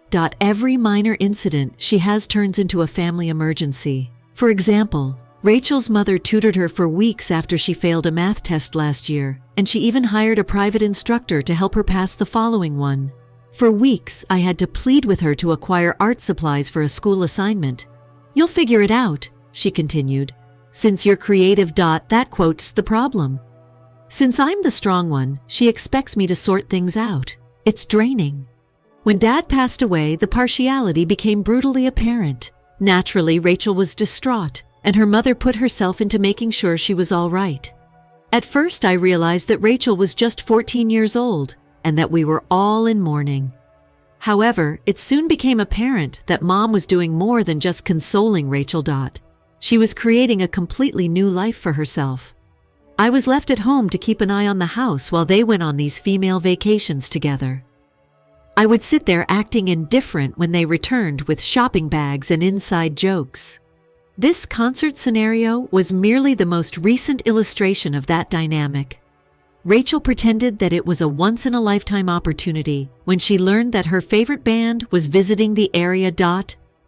A: Every minor incident she has turns into a family emergency. For example, Rachel's mother tutored her for weeks after she failed a math test last year, and she even hired a private instructor to help her pass the following one. For weeks, I had to plead with her to acquire art supplies for a school assignment. "You'll figure it out," she continued. "Since you're creative. That quotes the problem. Since I'm the strong one, she expects me to sort things out. It's draining." When Dad passed away, the partiality became brutally apparent. Naturally, Rachel was distraught, and her mother put herself into making sure she was all right. At first, I realized that Rachel was just 14 years old, and that we were all in mourning. However, it soon became apparent that Mom was doing more than just consoling Rachel. She was creating a completely new life for herself. I was left at home to keep an eye on the house while they went on these female vacations together. I would sit there acting indifferent when they returned with shopping bags and inside jokes. This concert scenario was merely the most recent illustration of that dynamic. Rachel pretended that it was a once-in-a-lifetime opportunity when she learned that her favorite band was visiting the area.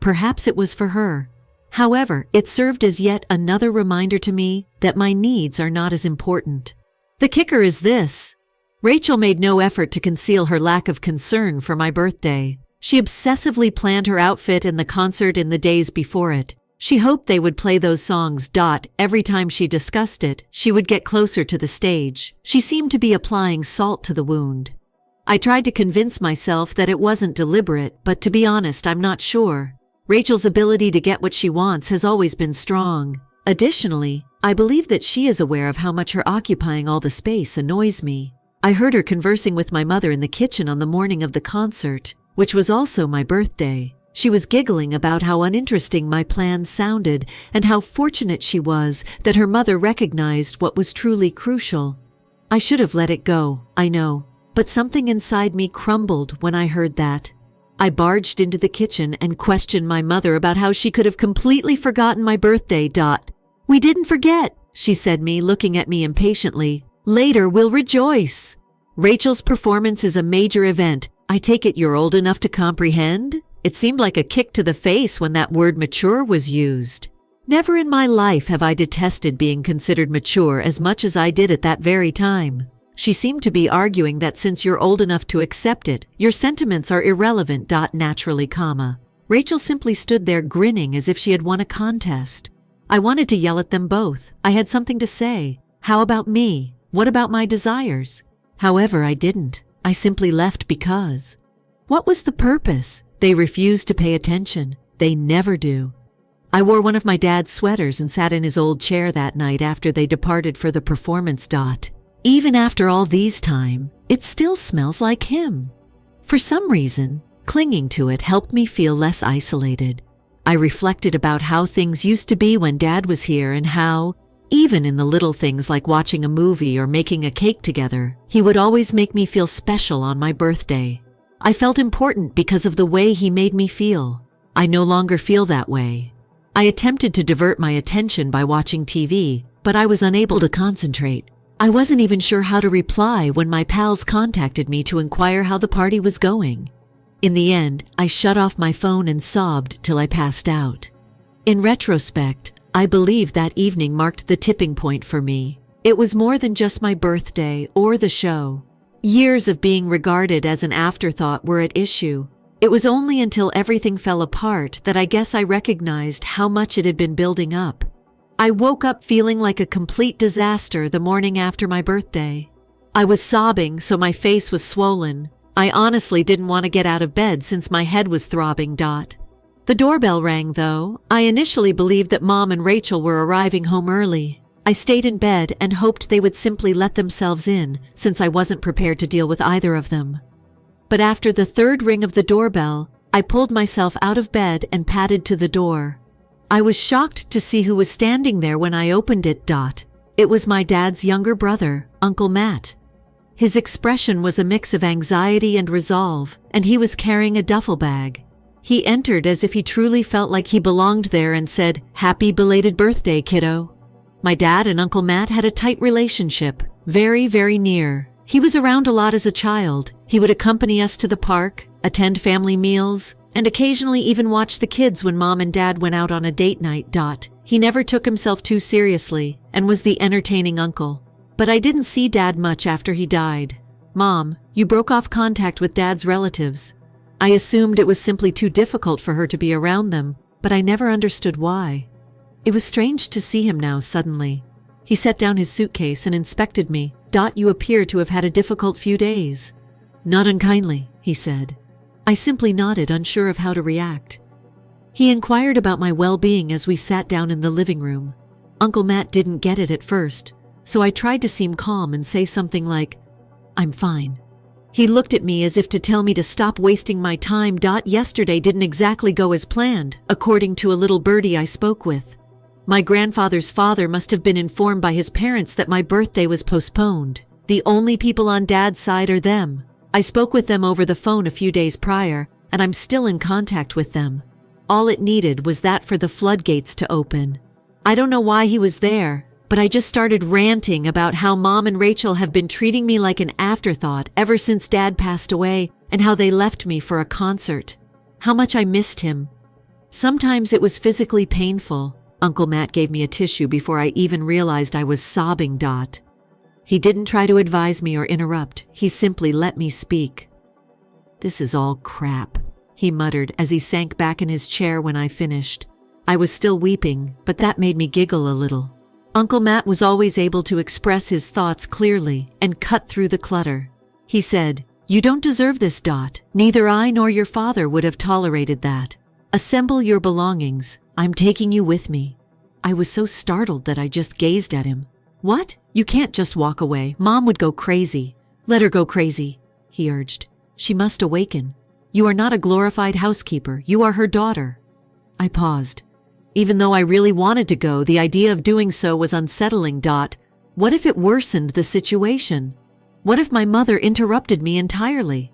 A: Perhaps it was for her. However, it served as yet another reminder to me that my needs are not as important. The kicker is this. Rachel made no effort to conceal her lack of concern for my birthday. She obsessively planned her outfit and the concert in the days before it. She hoped they would play those songs. Every time she discussed it, she would get closer to the stage. She seemed to be applying salt to the wound. I tried to convince myself that it wasn't deliberate, but to be honest, I'm not sure. Rachel's ability to get what she wants has always been strong. Additionally, I believe that she is aware of how much her occupying all the space annoys me. I heard her conversing with my mother in the kitchen on the morning of the concert, which was also my birthday. She was giggling about how uninteresting my plans sounded and how fortunate she was that her mother recognized what was truly crucial. I should have let it go, I know, but something inside me crumbled when I heard that. I barged into the kitchen and questioned my mother about how she could have completely forgotten my birthday. "We didn't forget," she said, looking at me impatiently. "Later we'll rejoice." Rachel's performance is a major event. I take it you're old enough to comprehend? It seemed like a kick to the face when that word mature was used. Never in my life have I detested being considered mature as much as I did at that very time. She seemed to be arguing that since you're old enough to accept it, your sentiments are irrelevant. Naturally, Rachel simply stood there grinning as if she had won a contest. I wanted to yell at them both. I had something to say. How about me? What about my desires? However, I didn't. I simply left because. What was the purpose? They refused to pay attention. They never do. I wore one of my dad's sweaters and sat in his old chair that night after they departed for the performance. Even after all these time, it still smells like him. For some reason, clinging to it helped me feel less isolated. I reflected about how things used to be when Dad was here and how, even in the little things like watching a movie or making a cake together, he would always make me feel special on my birthday. I felt important because of the way he made me feel. I no longer feel that way. I attempted to divert my attention by watching TV, but I was unable to concentrate. I wasn't even sure how to reply when my pals contacted me to inquire how the party was going. In the end, I shut off my phone and sobbed till I passed out. In retrospect, I believe that evening marked the tipping point for me. It was more than just my birthday or the show. Years of being regarded as an afterthought were at issue. It was only until everything fell apart that I guess I recognized how much it had been building up. I woke up feeling like a complete disaster the morning after my birthday. I was sobbing, so my face was swollen. I honestly didn't want to get out of bed since my head was throbbing. The doorbell rang, though. I initially believed that Mom and Rachel were arriving home early. I stayed in bed and hoped they would simply let themselves in, since I wasn't prepared to deal with either of them. But after the third ring of the doorbell, I pulled myself out of bed and padded to the door. I was shocked to see who was standing there when I opened it. It was my dad's younger brother, Uncle Matt. His expression was a mix of anxiety and resolve, and he was carrying a duffel bag. He entered as if he truly felt like he belonged there and said, "Happy belated birthday, kiddo." My dad and Uncle Matt had a tight relationship, very, very near. He was around a lot as a child. He would accompany us to the park, attend family meals, and occasionally even watch the kids when Mom and Dad went out on a date night. He never took himself too seriously and was the entertaining uncle. But I didn't see Dad much after he died. Mom, you broke off contact with Dad's relatives. I assumed it was simply too difficult for her to be around them, but I never understood why. It was strange to see him now suddenly. He set down his suitcase and inspected me. You appear to have had a difficult few days. Not unkindly, he said. I simply nodded, unsure of how to react. He inquired about my well-being as we sat down in the living room. Uncle Matt didn't get it at first, so I tried to seem calm and say something like, "I'm fine." He looked at me as if to tell me to stop wasting my time. Yesterday didn't exactly go as planned, according to a little birdie I spoke with. My grandfather's father must have been informed by his parents that my birthday was postponed. The only people on Dad's side are them. I spoke with them over the phone a few days prior, and I'm still in contact with them. All it needed was that for the floodgates to open. I don't know why he was there, but I just started ranting about how Mom and Rachel have been treating me like an afterthought ever since Dad passed away, and how they left me for a concert. How much I missed him. Sometimes it was physically painful. Uncle Matt gave me a tissue before I even realized I was sobbing. He didn't try to advise me or interrupt. He simply let me speak. "This is all crap," he muttered as he sank back in his chair when I finished. I was still weeping, but that made me giggle a little. Uncle Matt was always able to express his thoughts clearly and cut through the clutter. He said, "You don't deserve this. Neither I nor your father would have tolerated that. Assemble your belongings. I'm taking you with me." I was so startled that I just gazed at him. "What? You can't just walk away. Mom would go crazy." "Let her go crazy," he urged. "She must awaken. You are not a glorified housekeeper. You are her daughter." I paused. Even though I really wanted to go, the idea of doing so was unsettling. What if it worsened the situation? What if my mother interrupted me entirely?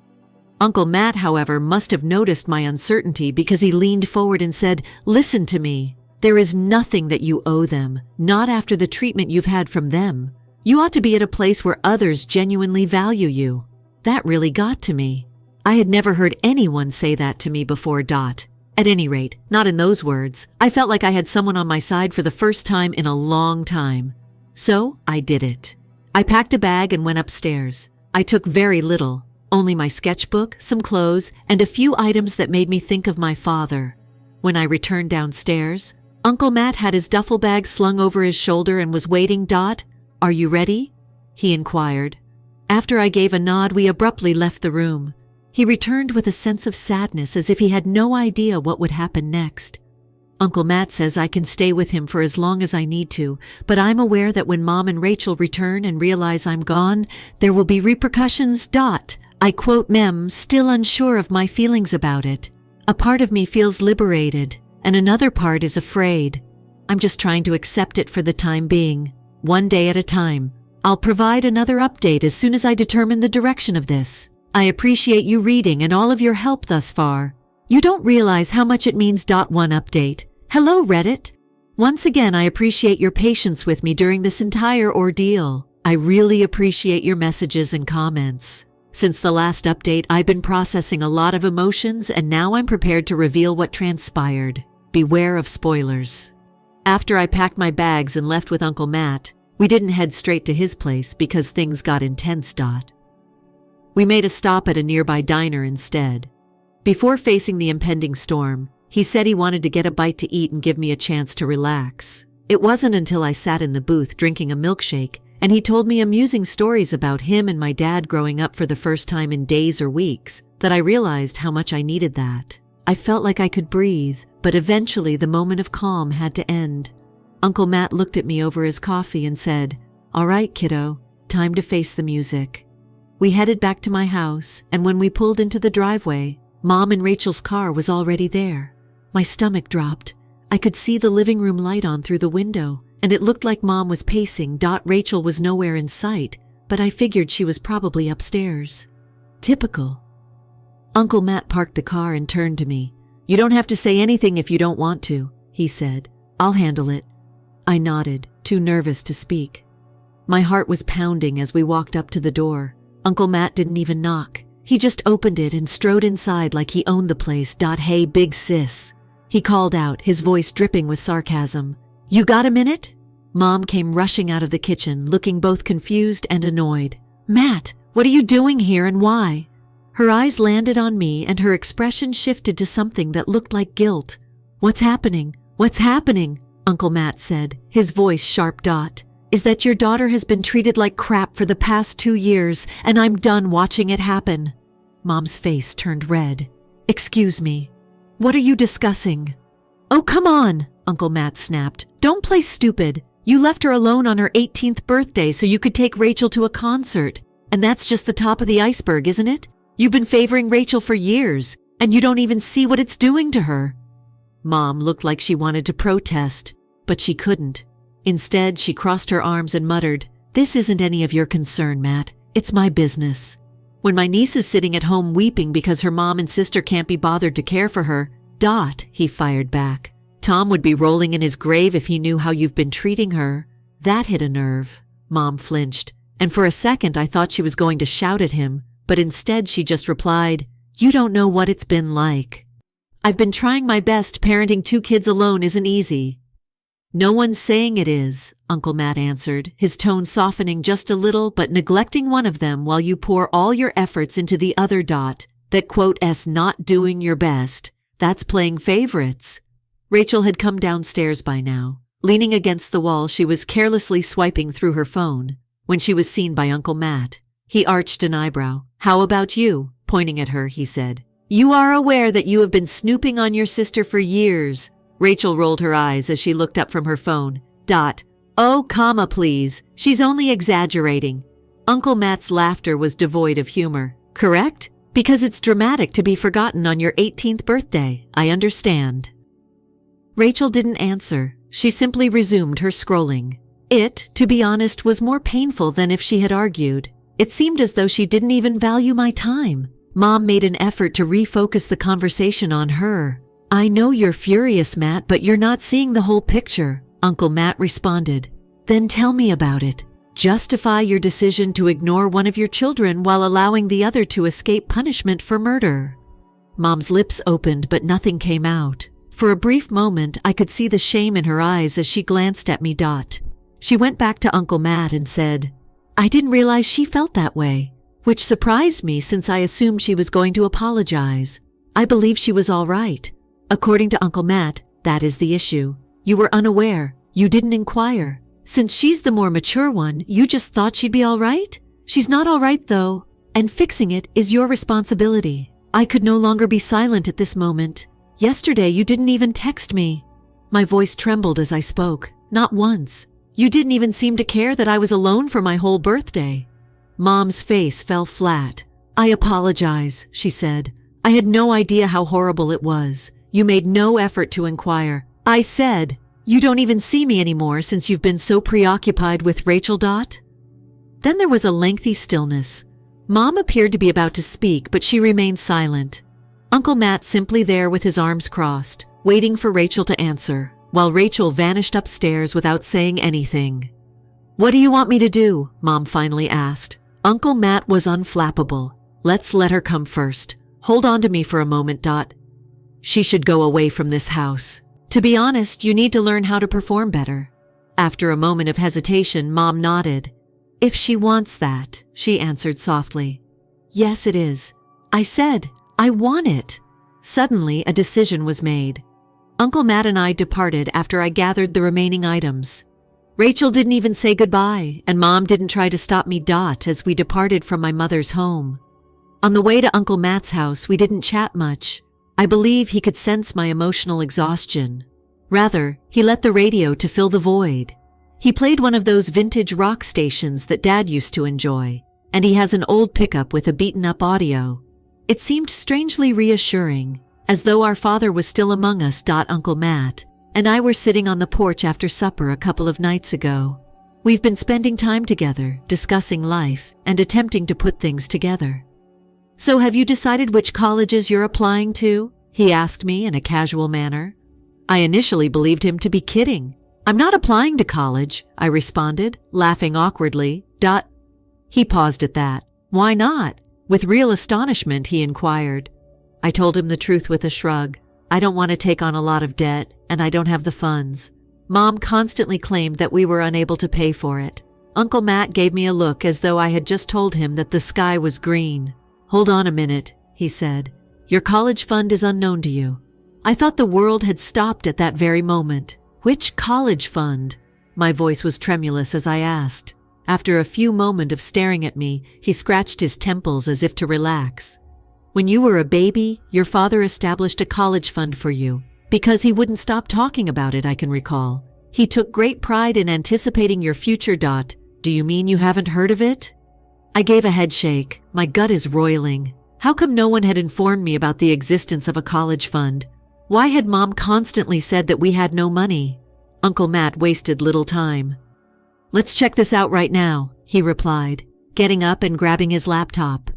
A: Uncle Matt, however, must have noticed my uncertainty because he leaned forward and said, "Listen to me. There is nothing that you owe them, not after the treatment you've had from them. You ought to be at a place where others genuinely value you." That really got to me. I had never heard anyone say that to me before. At any rate, not in those words. I felt like I had someone on my side for the first time in a long time. So I did it. I packed a bag and went upstairs. I took very little, only my sketchbook, some clothes, and a few items that made me think of my father. When I returned downstairs, Uncle Matt had his duffel bag slung over his shoulder and was waiting. "Are you ready?" he inquired. After I gave a nod, we abruptly left the room. He returned with a sense of sadness, as if he had no idea what would happen next. Uncle Matt says I can stay with him for as long as I need to, but I'm aware that when Mom and Rachel return and realize I'm gone, there will be repercussions. I quote Mem, still unsure of my feelings about it. A part of me feels liberated, and another part is afraid. I'm just trying to accept it for the time being, one day at a time. I'll provide another update as soon as I determine the direction of this. I appreciate you reading and all of your help thus far. You don't realize how much it means. One update. Hello, Reddit. Once again, I appreciate your patience with me during this entire ordeal. I really appreciate your messages and comments. Since the last update, I've been processing a lot of emotions, and now I'm prepared to reveal what transpired. Beware of spoilers. After I packed my bags and left with Uncle Matt, we didn't head straight to his place because things got intense. We made a stop at a nearby diner instead. Before facing the impending storm, he said he wanted to get a bite to eat and give me a chance to relax. It wasn't until I sat in the booth drinking a milkshake and he told me amusing stories about him and my dad growing up for the first time in days or weeks that I realized how much I needed that. I felt like I could breathe, but eventually the moment of calm had to end. Uncle Matt looked at me over his coffee and said, "All right, kiddo, time to face the music." We headed back to my house, and when we pulled into the driveway, Mom and Rachel's car was already there. My stomach dropped. I could see the living room light on through the window, and it looked like Mom was pacing. Rachel was nowhere in sight, but I figured she was probably upstairs. Typical. Uncle Matt parked the car and turned to me. "You don't have to say anything if you don't want to," he said. "I'll handle it." I nodded, too nervous to speak. My heart was pounding as we walked up to the door. Uncle Matt didn't even knock. He just opened it and strode inside like he owned the place. "Hey, big sis," he called out, his voice dripping with sarcasm. "You got a minute?" Mom came rushing out of the kitchen, looking both confused and annoyed. "Matt, what are you doing here and why?" Her eyes landed on me and her expression shifted to something that looked like guilt. "What's happening? What's happening?" Uncle Matt said, his voice sharp. "Is that your daughter has been treated like crap for the past 2 years, and I'm done watching it happen." Mom's face turned red. "Excuse me. What are you discussing?" "Oh, come on," Uncle Matt snapped. "Don't play stupid. You left her alone on her 18th birthday so you could take Rachel to a concert. And that's just the top of the iceberg, isn't it? You've been favoring Rachel for years, and you don't even see what it's doing to her." Mom looked like she wanted to protest, but she couldn't. Instead, she crossed her arms and muttered, "This isn't any of your concern, Matt. It's my business. When my niece is sitting at home weeping because her mom and sister can't be bothered to care for her, he fired back. Tom would be rolling in his grave if he knew how you've been treating her." That hit a nerve. Mom flinched, and for a second I thought she was going to shout at him, but instead she just replied, "You don't know what it's been like. I've been trying my best. Parenting 2 kids alone isn't easy." "No one's saying it is," Uncle Matt answered, his tone softening just a little but neglecting one of them while you pour all your efforts into the other. That quote s not doing your best. That's playing favorites. Rachel had come downstairs by now. Leaning against the wall, she was carelessly swiping through her phone when she was seen by Uncle Matt. He arched an eyebrow. "How about you?" Pointing at her, he said. "You are aware that you have been snooping on your sister for years." Rachel rolled her eyes as she looked up from her phone. "Oh, comma, please. She's only exaggerating." Uncle Matt's laughter was devoid of humor. "Correct? Because it's dramatic to be forgotten on your 18th birthday. I understand." Rachel didn't answer. She simply resumed her scrolling. It, to be honest, was more painful than if she had argued. It seemed as though she didn't even value my time. Mom made an effort to refocus the conversation on her. "I know you're furious, Matt, but you're not seeing the whole picture," Uncle Matt responded. "Then tell me about it. Justify your decision to ignore one of your children while allowing the other to escape punishment for murder. Mom's lips opened, but nothing came out. For a brief moment, I could see the shame in her eyes as she glanced at me. She went back to Uncle Matt and said, "I didn't realize she felt that way," which surprised me since I assumed she was going to apologize. I believe she was all right. According to Uncle Matt, that is the issue. You were unaware. You didn't inquire. Since she's the more mature one, you just thought she'd be all right? She's not all right, though, and fixing it is your responsibility. I could no longer be silent at this moment. Yesterday, you didn't even text me. My voice trembled as I spoke. Not once. You didn't even seem to care that I was alone for my whole birthday. Mom's face fell flat. "I apologize," she said. "I had no idea how horrible it was. You made no effort to inquire. I said, you don't even see me anymore since you've been so preoccupied with Rachel. Then there was a lengthy stillness. Mom appeared to be about to speak, but she remained silent. Uncle Matt simply there with his arms crossed, waiting for Rachel to answer, while Rachel vanished upstairs without saying anything. "What do you want me to do?" Mom finally asked. Uncle Matt was unflappable. "Let's let her come first. Hold on to me for a moment. She should go away from this house. To be honest, you need to learn how to perform better." After a moment of hesitation, Mom nodded. "If she wants that," she answered softly. "Yes, it is." I said, "I want it." Suddenly, a decision was made. Uncle Matt and I departed after I gathered the remaining items. Rachel didn't even say goodbye, and Mom didn't try to stop me. As we departed from my mother's home. On the way to Uncle Matt's house, we didn't chat much. I believe he could sense my emotional exhaustion. Rather, he let the radio to fill the void. He played one of those vintage rock stations that Dad used to enjoy, and he has an old pickup with a beaten-up audio. It seemed strangely reassuring, as though our father was still among us. Uncle Matt and I were sitting on the porch after supper a couple of nights ago. We've been spending time together, discussing life, and attempting to put things together. "So have you decided which colleges you're applying to?" he asked me in a casual manner. I initially believed him to be kidding. "I'm not applying to college," I responded, laughing awkwardly. He paused at that. "Why not?" With real astonishment, he inquired. I told him the truth with a shrug. "I don't want to take on a lot of debt, and I don't have the funds." Mom constantly claimed that we were unable to pay for it. Uncle Matt gave me a look as though I had just told him that the sky was green. "Hold on a minute," he said. "Your college fund is unknown to you." I thought the world had stopped at that very moment. "Which college fund?" My voice was tremulous as I asked. After a few moments of staring at me, he scratched his temples as if to relax. "When you were a baby, your father established a college fund for you, because he wouldn't stop talking about it, I can recall. He took great pride in anticipating your future. Do you mean you haven't heard of it?" I gave a head shake. My gut is roiling. How come no one had informed me about the existence of a college fund? Why had Mom constantly said that we had no money? Uncle Matt wasted little time. "Let's check this out right now," he replied, getting up and grabbing his laptop.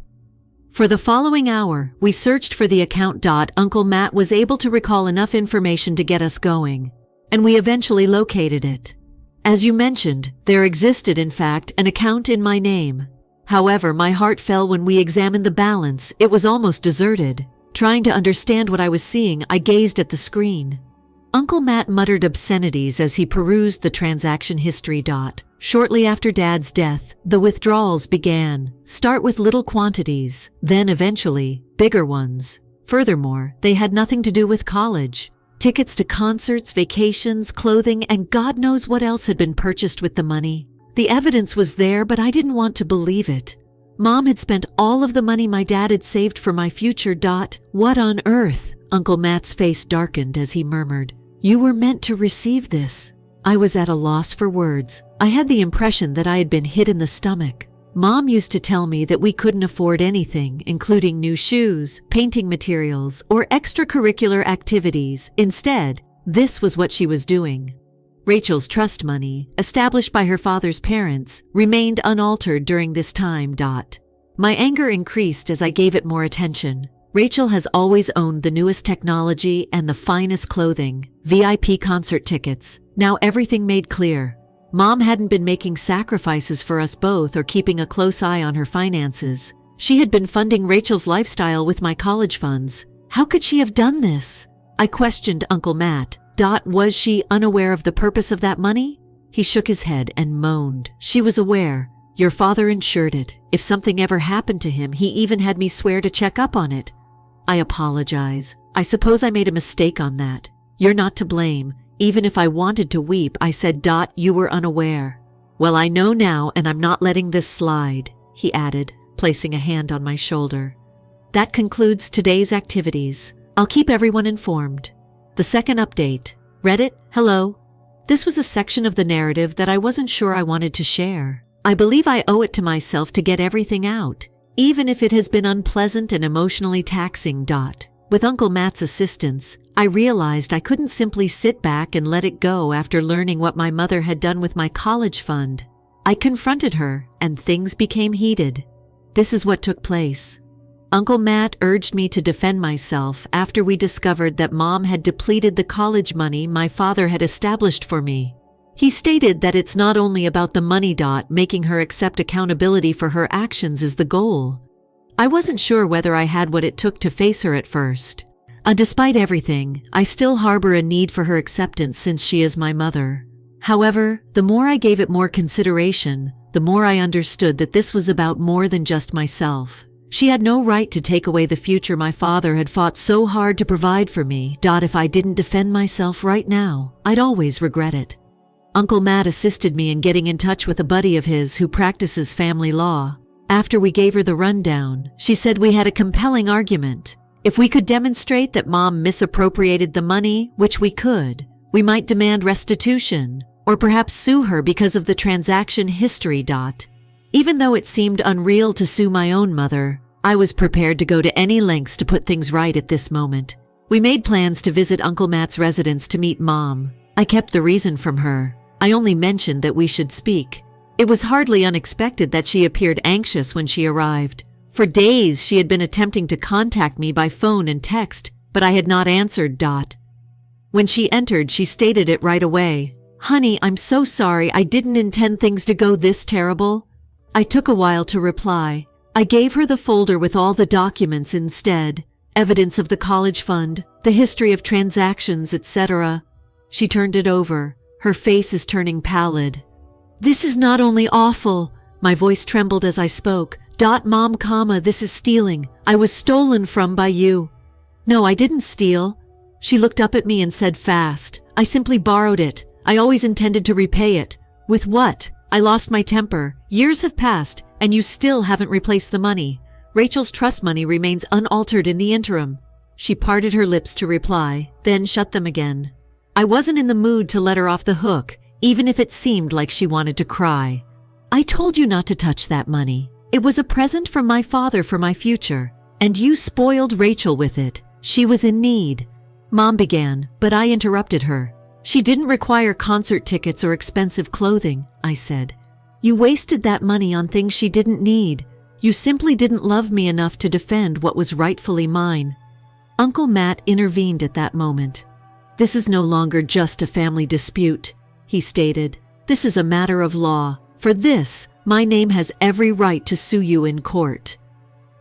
A: For the following hour, we searched for the account. Uncle Matt was able to recall enough information to get us going, and we eventually located it. As you mentioned, there existed, in fact, an account in my name. However, my heart fell when we examined the balance. It was almost deserted. Trying to understand what I was seeing, I gazed at the screen. Uncle Matt muttered obscenities as he perused the transaction history. Shortly after Dad's death, the withdrawals began. Start with little quantities, then eventually, bigger ones. Furthermore, they had nothing to do with college. Tickets to concerts, vacations, clothing, and God knows what else had been purchased with the money. The evidence was there, but I didn't want to believe it. Mom had spent all of the money my dad had saved for my future. What on earth? Uncle Matt's face darkened as he murmured, "You were meant to receive this." I was at a loss for words. I had the impression that I had been hit in the stomach. Mom used to tell me that we couldn't afford anything, including new shoes, painting materials, or extracurricular activities. Instead, this was what she was doing. Rachel's trust money, established by her father's parents, remained unaltered during this time. My anger increased as I gave it more attention. Rachel has always owned the newest technology and the finest clothing, VIP concert tickets. Now everything made clear. Mom hadn't been making sacrifices for us both or keeping a close eye on her finances. She had been funding Rachel's lifestyle with my college funds. How could she have done this? I questioned Uncle Matt. Was she unaware of the purpose of that money? He shook his head and moaned. She was aware. Your father insured it. If something ever happened to him, he even had me swear to check up on it. I apologize. I suppose I made a mistake on that. You're not to blame. Even if I wanted to weep, I said, You were unaware. Well, I know now, and I'm not letting this slide, he added, placing a hand on my shoulder. That concludes today's activities. I'll keep everyone informed. The second update. Read it? Hello? This was a section of the narrative that I wasn't sure I wanted to share. I believe I owe it to myself to get everything out, even if it has been unpleasant and emotionally taxing. With Uncle Matt's assistance, I realized I couldn't simply sit back and let it go after learning what my mother had done with my college fund. I confronted her, and things became heated. This is what took place. Uncle Matt urged me to defend myself after we discovered that Mom had depleted the college money my father had established for me. He stated that it's not only about the money. Making her accept accountability for her actions is the goal. I wasn't sure whether I had what it took to face her at first. Despite everything, I still harbor a need for her acceptance since she is my mother. However, the more I gave it more consideration, the more I understood that this was about more than just myself. She had no right to take away the future my father had fought so hard to provide for me. If I didn't defend myself right now, I'd always regret it. Uncle Matt assisted me in getting in touch with a buddy of his who practices family law. After we gave her the rundown, she said we had a compelling argument. If we could demonstrate that Mom misappropriated the money, which we could, we might demand restitution, or perhaps sue her because of the transaction history. Even though it seemed unreal to sue my own mother, I was prepared to go to any lengths to put things right at this moment. We made plans to visit Uncle Matt's residence to meet Mom. I kept the reason from her. I only mentioned that we should speak. It was hardly unexpected that she appeared anxious when she arrived. For days, she had been attempting to contact me by phone and text, but I had not answered. When she entered, she stated it right away. Honey, I'm so sorry. I didn't intend things to go this terrible. I took a while to reply. I gave her the folder with all the documents instead, evidence of the college fund, the history of transactions, etc. She turned it over. Her face is turning pallid. This is not only awful. My voice trembled as I spoke. Mom, this is stealing. I was stolen from by you. No, I didn't steal. She looked up at me and said fast, I simply borrowed it. I always intended to repay it. With what? I lost my temper. Years have passed, and you still haven't replaced the money. Rachel's trust money remains unaltered in the interim. She parted her lips to reply, then shut them again. I wasn't in the mood to let her off the hook, even if it seemed like she wanted to cry. I told you not to touch that money. It was a present from my father for my future, and you spoiled Rachel with it. She was in need. Mom began, but I interrupted her. She didn't require concert tickets or expensive clothing, I said. You wasted that money on things she didn't need. You simply didn't love me enough to defend what was rightfully mine. Uncle Matt intervened at that moment. This is no longer just a family dispute, he stated. This is a matter of law. For this, my name has every right to sue you in court.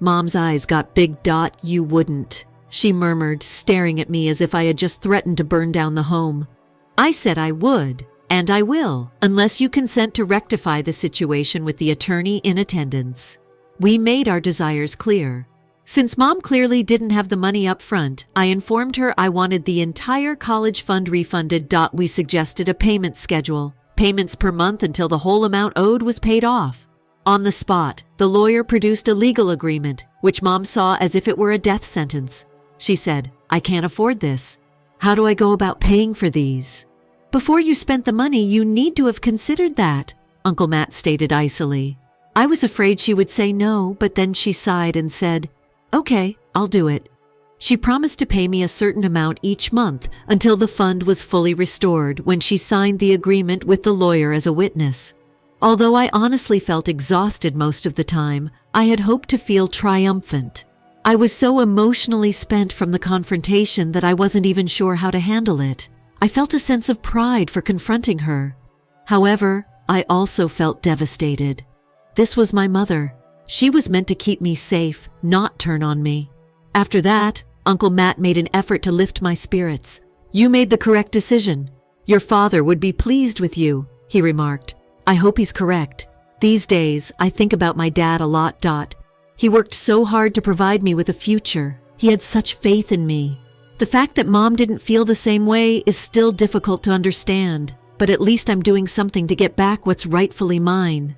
A: Mom's eyes got big. You wouldn't, she murmured, staring at me as if I had just threatened to burn down the home. I said I would, and I will, unless you consent to rectify the situation with the attorney in attendance. We made our desires clear. Since Mom clearly didn't have the money up front, I informed her I wanted the entire college fund refunded. We suggested a payment schedule, payments per month until the whole amount owed was paid off. On the spot, the lawyer produced a legal agreement, which Mom saw as if it were a death sentence. She said, I can't afford this. How do I go about paying for these? Before you spent the money, you need to have considered that, Uncle Matt stated icily. I was afraid she would say no, but then she sighed and said, Okay, I'll do it. She promised to pay me a certain amount each month until the fund was fully restored when she signed the agreement with the lawyer as a witness. Although I honestly felt exhausted most of the time, I had hoped to feel triumphant. I was so emotionally spent from the confrontation that I wasn't even sure how to handle it. I felt a sense of pride for confronting her. However, I also felt devastated. This was my mother. She was meant to keep me safe, not turn on me. After that, Uncle Matt made an effort to lift my spirits. "You made the correct decision. Your father would be pleased with you," he remarked. I hope he's correct. These days, I think about my dad a lot. He worked so hard to provide me with a future. He had such faith in me. The fact that Mom didn't feel the same way is still difficult to understand, but at least I'm doing something to get back what's rightfully mine.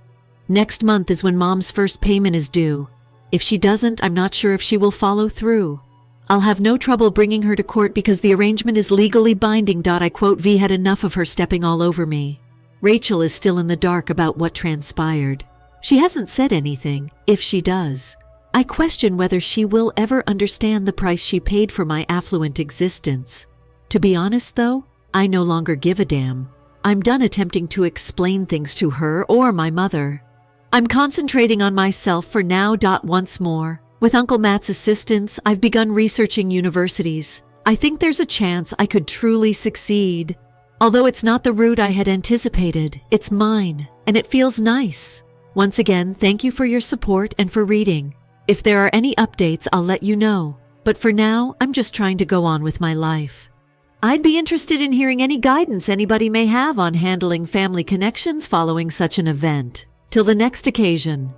A: Next month is when Mom's first payment is due. If she doesn't, I'm not sure if she will follow through. I'll have no trouble bringing her to court because the arrangement is legally binding. I quote, "V had enough of her stepping all over me." Rachel is still in the dark about what transpired. She hasn't said anything, if she does. I question whether she will ever understand the price she paid for my affluent existence. To be honest though, I no longer give a damn. I'm done attempting to explain things to her or my mother. I'm concentrating on myself for now. Once more, with Uncle Matt's assistance, I've begun researching universities. I think there's a chance I could truly succeed. Although it's not the route I had anticipated, it's mine, and it feels nice. Once again, thank you for your support and for reading. If there are any updates, I'll let you know. But for now, I'm just trying to go on with my life. I'd be interested in hearing any guidance anybody may have on handling family connections following such an event. Till the next occasion.